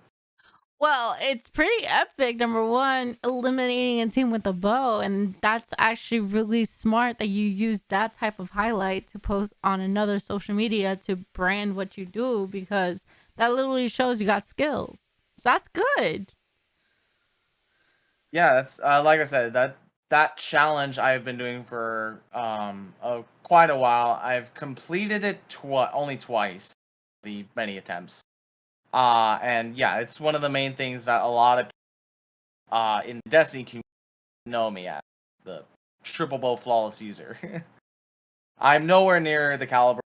Well, it's pretty epic. Number one, eliminating a team with a bow, and that's actually really smart that you use that type of highlight to post on another social media to brand what you do, because that literally shows you got skills. So that's good. Yeah, that's like I said, that challenge I've been doing for quite a while. I've completed it only twice, the many attempts. And yeah, it's one of the main things that a lot of in the Destiny community know me as, the triple bow flawless user. I'm nowhere near the caliber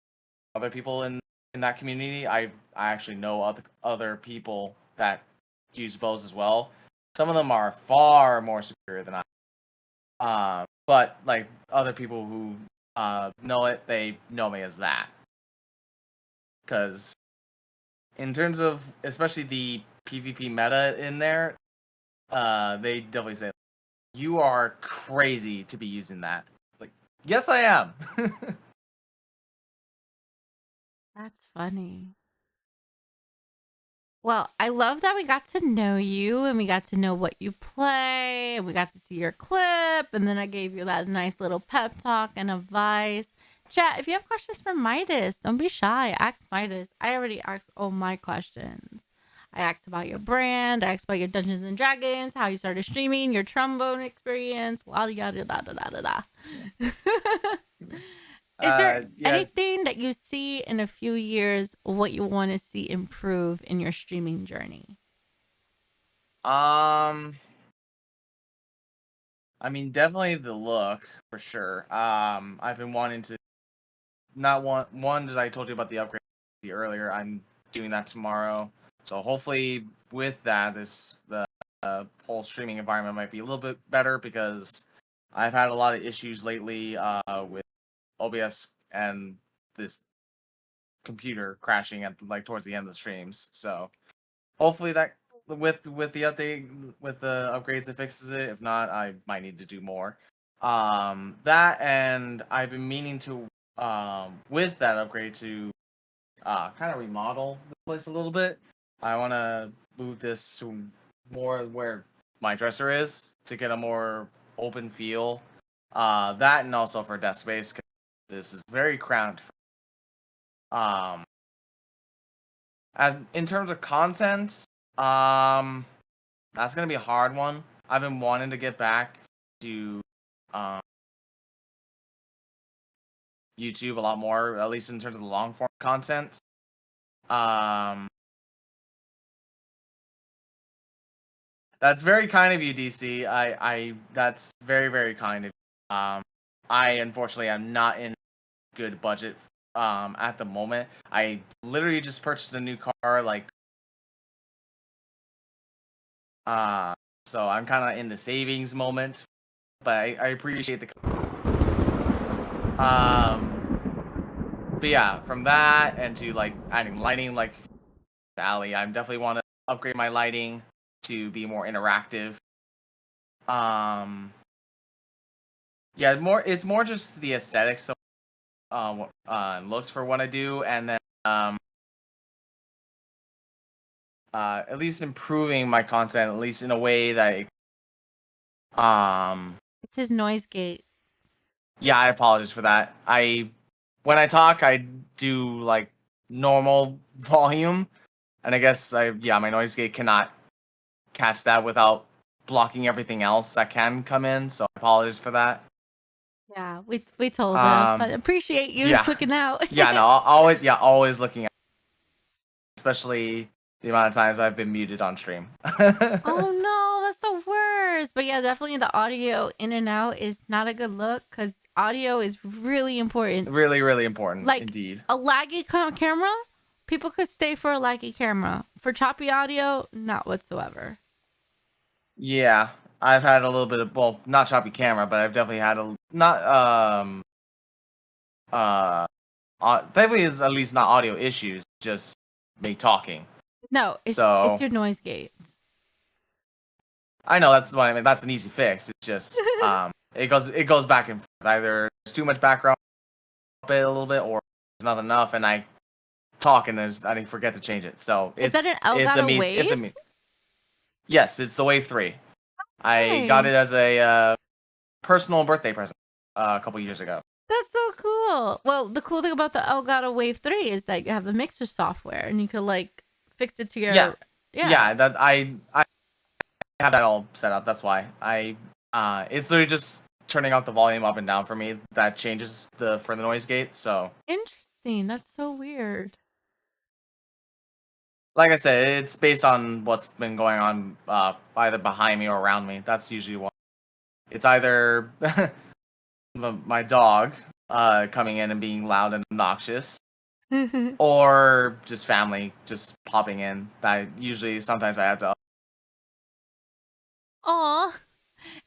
of other people in that community. I actually know other people that use bows as well. Some of them are far more superior than I. But like other people who know it, they know me as that. Because in terms of especially the PvP meta in there, they definitely say you are crazy to be using that. Like, yes, I am. That's funny. Well, I love that we got to know you and we got to know what you play and we got to see your clip. And then I gave you that nice little pep talk and advice. Chat, if you have questions for Midas, don't be shy. Ask Midas. I already asked all my questions. I asked about your brand. I asked about your Dungeons and Dragons, how you started streaming, your trombone experience, yada yada yada yada yada. Is there Yeah. anything that you see in a few years what you want to see improve in your streaming journey? I mean, definitely the look for sure. I've been wanting to not one as I told you about the upgrade earlier. I'm doing that tomorrow, so hopefully with that, the whole streaming environment might be a little bit better because I've had a lot of issues lately with OBS and this computer crashing at like towards the end of the streams. So hopefully that with the update with the upgrades it fixes it. If not, I might need to do more. That and I've been meaning to with that upgrade to kind of remodel the place a little bit. I want to move this to more where my dresser is to get a more open feel. That and also for desk space. 'Cause this is very cramped. Um, as in terms of content, that's gonna be a hard one. I've been wanting to get back to um YouTube a lot more, at least in terms of the long form content. Um, that's very kind of you, DC. That's very, very kind of you. I unfortunately am not in good budget at the moment. I literally just purchased a new car, like uh, so I'm kind of in the savings moment, but I appreciate the but yeah, from that and to like adding lighting, like the alley, I definitely want to upgrade my lighting to be more interactive. Um, yeah, it's more just the aesthetics of looks for what I do, and then at least improving my content, at least in a way that It's his noise gate. yeah, I apologize for that. When I talk, I do like normal volume, and I guess my noise gate cannot catch that without blocking everything else that can come in. So I apologize for that. Yeah, we told him, but Um, appreciate you yeah, looking out. yeah, no, always looking at, especially the amount of times I've been muted on stream. Oh no, that's the worst. But yeah, definitely the audio in and out is not a good look because audio is really important. Really, really important, Like indeed. a laggy camera, people could stay for a laggy camera. For choppy audio, not whatsoever. Yeah, I've had a little bit of, well, not choppy camera, but I've definitely had a not uh definitely is at least not audio issues, just me talking. No, it's So your noise gates. I know that's what I mean. That's an easy fix. It's just it goes back and forth. Either there's too much background bit a little bit, or there's not enough, and I talk and I forget to change it. So Is that an it's a Elgato me. Wave? It's a me. Yes, it's the Wave 3. I got Nice. it as a personal birthday present a couple years ago. That's so cool. Well, the cool thing about the Elgato Wave 3 is that you have the mixer software and you could like fix it to your Yeah. Yeah, that I have that all set up. That's why it's literally just turning out the volume up and down for me that changes for the noise gate. So, Interesting. That's so weird. like I said, it's based on what's been going on either behind me or around me. That's usually what it's either my dog coming in and being loud and obnoxious, or just family just popping in. That usually sometimes I have to. Aw,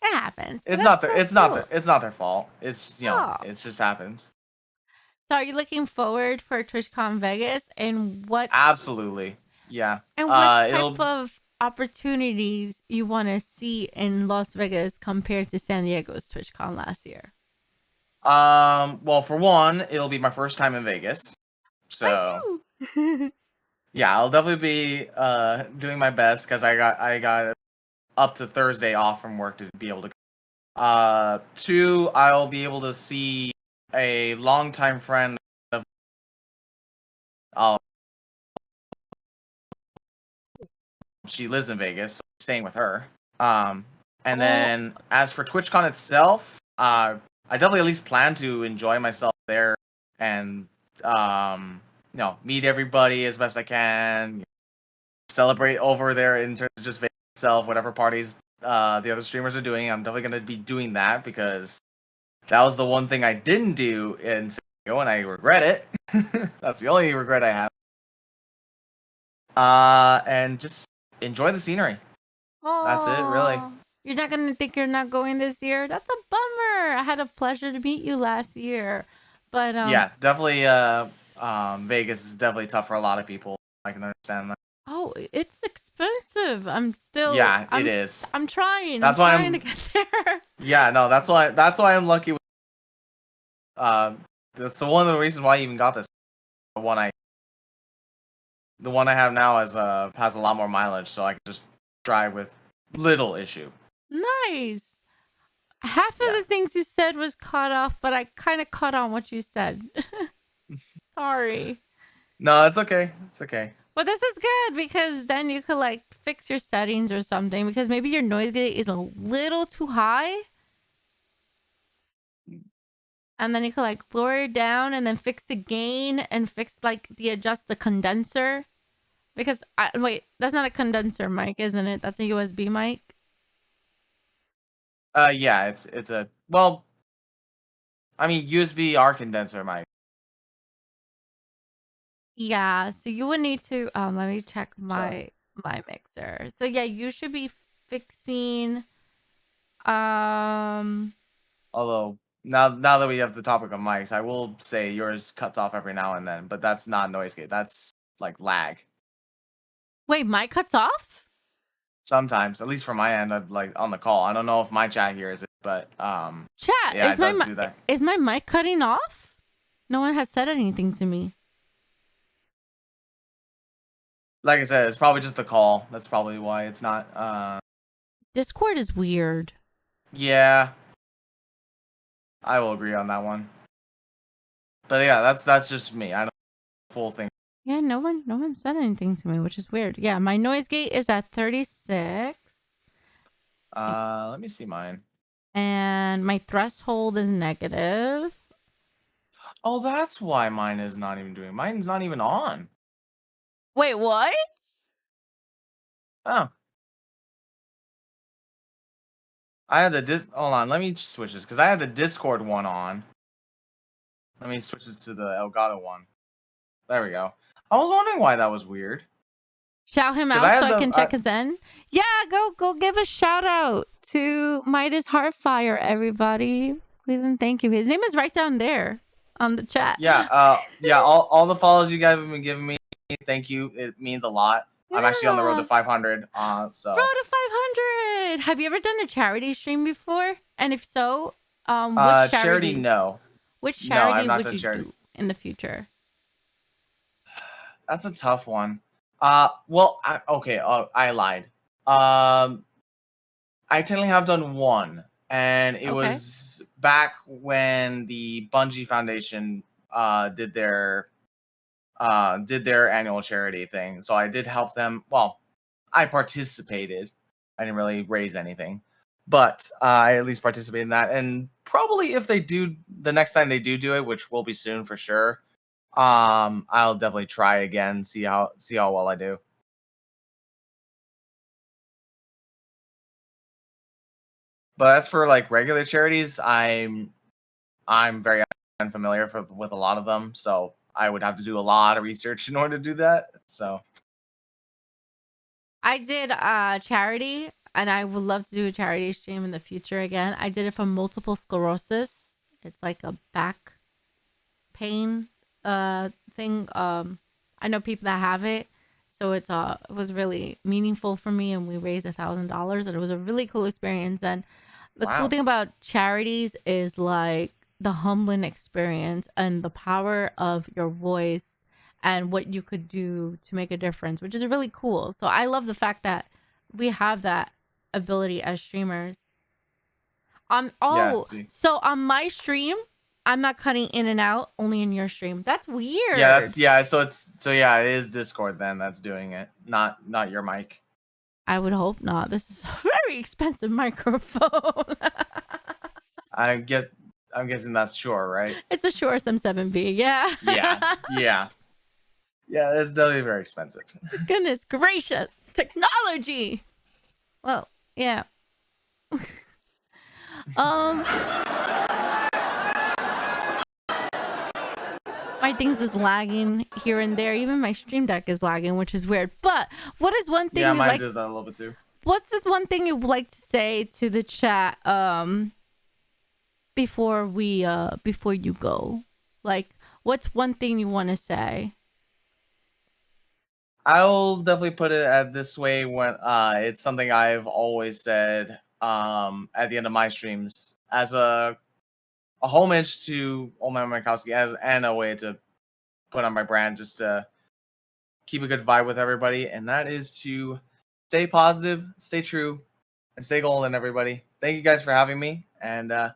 it happens. But It's not that's their so it's not cool. their it's not their fault. It's Oh. it just happens. So are you looking forward for TwitchCon Vegas and what Absolutely, yeah. type It'll of opportunities you want to see in Las Vegas compared to San Diego's TwitchCon last year? well, for one, it'll be my first time in Vegas, so too. yeah, I'll definitely be doing my best because I got up to Thursday off from work to be able to. Two, I'll be able to see a longtime friend of. She lives in Vegas, so I'm staying with her. And Oh. then as for TwitchCon itself, I definitely at least plan to enjoy myself there and meet everybody as best I can, celebrate over there in terms of just Vegas itself, whatever parties the other streamers are doing. I'm definitely gonna be doing that because that was the one thing I didn't do in San Diego, and I regret it. That's the only regret I have. And just enjoy the scenery. That's it, really. You're not gonna think you're not going this year? That's a bummer. I had a pleasure to meet you last year, but Yeah, definitely. Vegas is definitely tough for a lot of people. I can understand that. oh, it's expensive. Yeah, it is. I'm trying. That's I'm why trying to get there. Yeah, no, that's why I'm lucky. That's the one of the reasons why I even got this. The one I, the one I have now has a lot more mileage, so I can just drive with little issue. Nice. Half of Yeah. the things you said was cut off, but I kind of caught on what you said. Sorry. No, it's okay. It's okay. But this is good because then you could like fix your settings or something because maybe your noise gate is a little too high. And then you could like lower it down and then fix the gain and fix like adjust the condenser. Because wait, that's not a condenser mic, isn't it? That's a USB mic. Yeah, it's a well. I mean, USB R condenser mic. Yeah, so you would need to let me check So. my mixer. So yeah, you should be fixing um Although now that we have the topic of mics, I will say yours cuts off every now and then, but that's not noise gate. That's like lag. wait, mic cuts off? Sometimes, at least from my end, I'd like on the call. I don't know if my chat hears it, but Chat, yeah, it does do that. is my mic cutting off? No one has said anything to me. Like I said, it's probably just the call. That's probably why it's not. Discord is weird. Yeah, I will agree on that one. But yeah, that's just me. I don't know the full thing. Yeah, no one said anything to me, which is weird. Yeah, my noise gate is at 36. Let me see mine. And my threshold is negative. Oh, that's why mine is not even doing. Mine's not even on. Wait, what? Oh. I had the hold on, let me switch this because I had the Discord one on. Let me switch this to the Elgato one. There we go. I was wondering why that was weird. Shout him 'Cause out I so had I can check his end. Yeah, go give a shout out to MidasHearthfire, everybody. Please and thank you. His name is right down there on the chat. Yeah, yeah. All the follows you guys have been giving me, thank you. It means a lot. I'm actually on the road to 500. So Road to 500. Have you ever done a charity stream before? And if so, which charity, no. Which No, I've charity not would done you charity. do in the future? That's a tough one. Well, okay. I lied. I technically have done one, and it Okay. was back when the Bungie Foundation did their annual charity thing. So I did help them. Well, I participated. I didn't really raise anything, but I at least participated in that. And probably if they do the next time they do it, which will be soon for sure, I'll definitely try again, see how well I do. But as for like regular charities, I'm very unfamiliar with a lot of them, so I would have to do a lot of research in order to do that. So I did charity, and I would love to do a charity stream in the future again. I did it for multiple sclerosis. It's like a back pain thing. I know people that have it, so it was really meaningful for me, and we raised $1,000, and it was a really cool experience. And the cool Wow. thing about charities is like the humbling experience and the power of your voice and what you could do to make a difference, which is really cool. So I love the fact that we have that ability as streamers. Yeah, see. So on my stream, I'm not cutting in and out, only in your stream. That's weird. Yeah, so it is Discord then that's doing it, not your mic. I would hope not. This is a very expensive microphone. I'm guessing that's Shure, right? It's a Shure SM7B, yeah. Yeah, it's definitely very expensive. Goodness gracious. Technology. Well, yeah. My things is lagging here and there. Even my stream deck is lagging, which is weird. But what is one thing Yeah, you mine like? does that a little bit too. What's the one thing you'd like to say to the chat before you go? Like, what's one thing you want to say? I will definitely put it at this way when it's something I've always said at the end of my streams as a homage to Old Man Mikowski and a way to put on my brand just to keep a good vibe with everybody, and that is to stay positive, stay true, and stay golden, everybody. Thank you guys for having me, and hope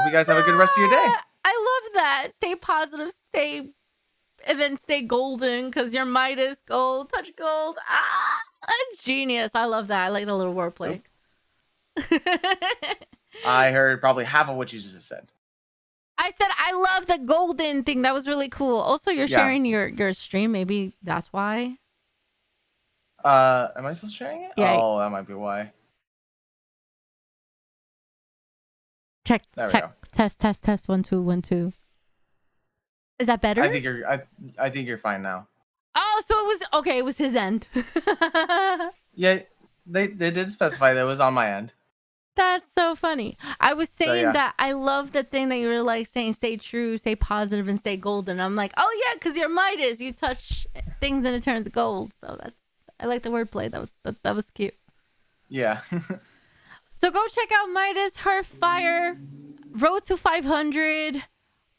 you guys have a good rest of your day. I love that. Stay positive, and then stay golden because your Midas gold, touch gold. Genius. I love that. I like the little wordplay. I heard probably half of what you just said. I said I love the golden thing. That was really cool. Also, you're sharing your stream. Maybe that's why. Am I still sharing it? Yeah. Oh, that might be why. Check. There we Check. go. Test. 1 2 1 2. Is that better? I think you're fine now. Oh, so it was okay. It was his end. Yeah, they did specify that it was on my end. That's so funny. I was saying yeah. that I love the thing that you were like saying, stay true, stay positive, and stay golden. I'm like, oh yeah, because you're Midas. You touch things and it turns gold. So I like the wordplay. That was cute. Yeah. So go check out MidasHearthfire, Road to 500.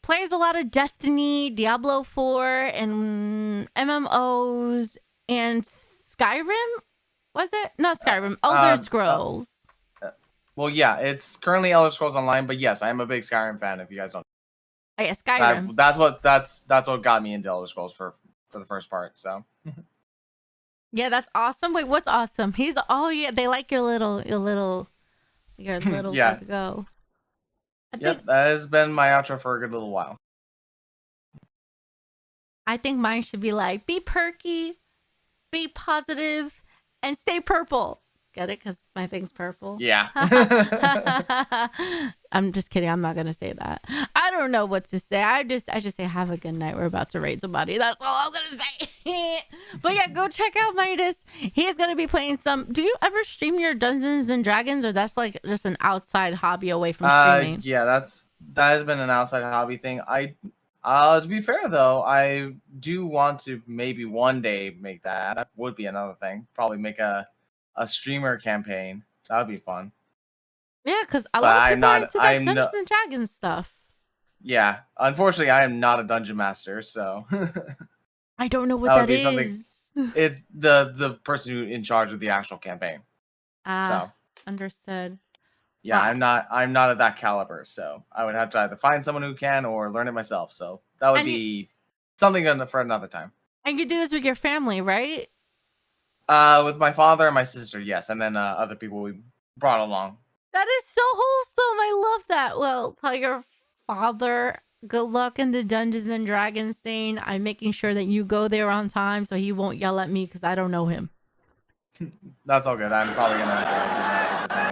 Plays a lot of Destiny, Diablo 4, and MMOs, and Skyrim? Was it? Not Skyrim, Elder Scrolls. Well, yeah, it's currently Elder Scrolls Online, but yes, I am a big Skyrim fan. If you guys don't, Oh yeah, Skyrim. that's what got me into Elder Scrolls for the first part. So. Yeah, that's awesome. Wait, what's awesome? They like your little Yeah. about to go. Yep, that has been my outro for a good little while. I think mine should be like, be perky, be positive, and stay purple. Get it? Because my thing's purple. Yeah. I'm just kidding. I'm not gonna say that. I don't know what to say. I just say have a good night. We're about to raid somebody. That's all I'm gonna say. But yeah, go check out Midas. He is gonna be playing some. Do you ever stream your Dungeons and Dragons, or that's like just an outside hobby away from streaming? Yeah, that has been an outside hobby thing. To be fair though, I do want to maybe one day make that. That would be another thing. Probably make a streamer campaign. That would be fun. Yeah, because a lot of people are into that Dungeons and Dragons stuff. Yeah, unfortunately, I am not a dungeon master, so I don't know what that is. It's the person who in charge of the actual campaign. So Understood. yeah, Wow. I'm not of that caliber. So I would have to either find someone who can or learn it myself. So that would And you, be something for another time. and you do this with your family, right? With my father and my sister, yes, and then other people we brought along. That is so wholesome. I love that. Well, tell your father good luck in the Dungeons and Dragons thing. I'm making sure that you go there on time so he won't yell at me because I don't know him. That's all good. I'm probably gonna have to do that.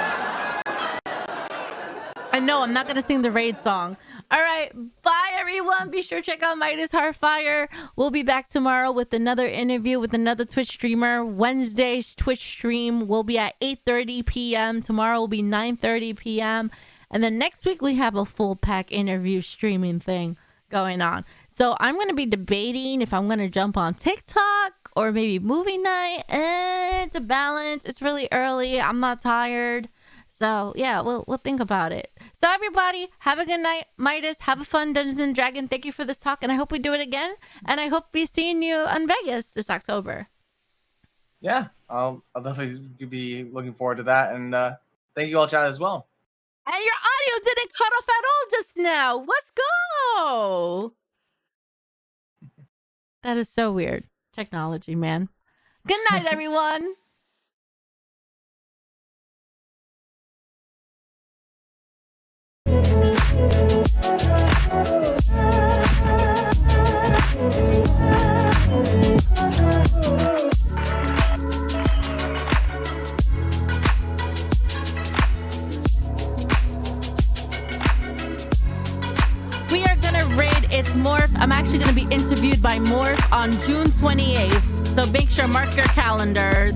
I know I'm not gonna sing the raid song. All right, bye everyone. Be sure to check out MidasHearthfire. We'll be back tomorrow with another interview with another Twitch streamer. Wednesday's Twitch stream will be at 8:30 p.m. Tomorrow will be 9:30 p.m. And then next week we have a full pack interview streaming thing going on. So I'm gonna be debating if I'm gonna jump on TikTok or maybe movie night. It's a balance. It's really early. I'm not tired. So yeah, we'll think about it. So everybody, have a good night. Midas, have a fun Dungeons and Dragons. Thank you for this talk, and I hope we do it again. And I hope we seeing you in Vegas this October. Yeah, I'll definitely be looking forward to that, and thank you all, chat, as well. And your audio didn't cut off at all just now. Let's go. That is so weird. Technology, man. Good night, everyone. We are gonna raid It's Morph. I'm actually gonna be interviewed by Morph on June 28th. So make sure mark your calendars.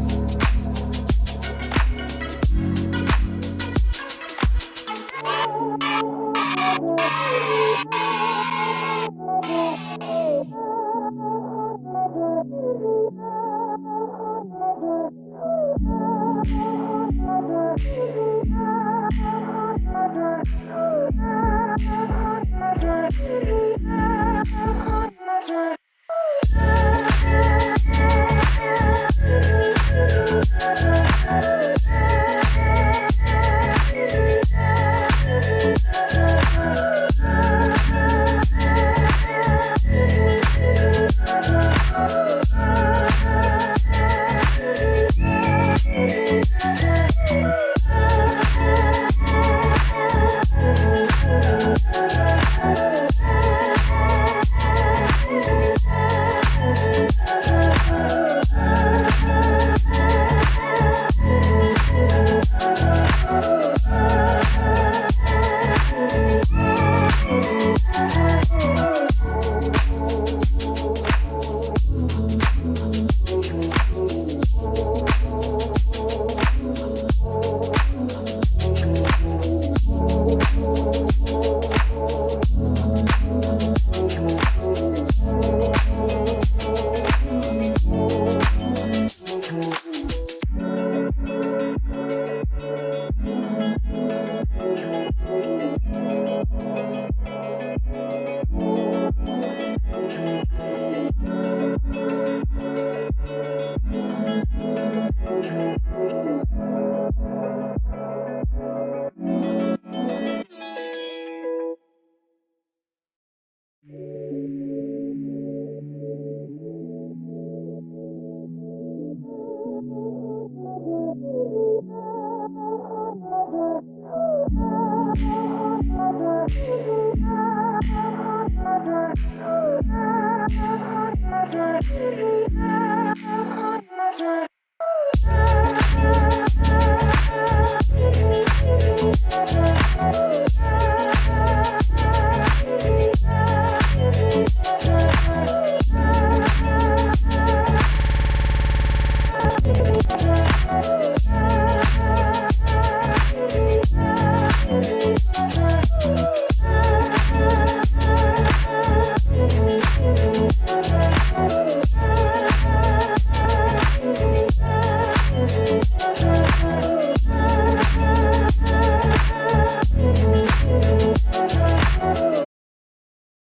That's right.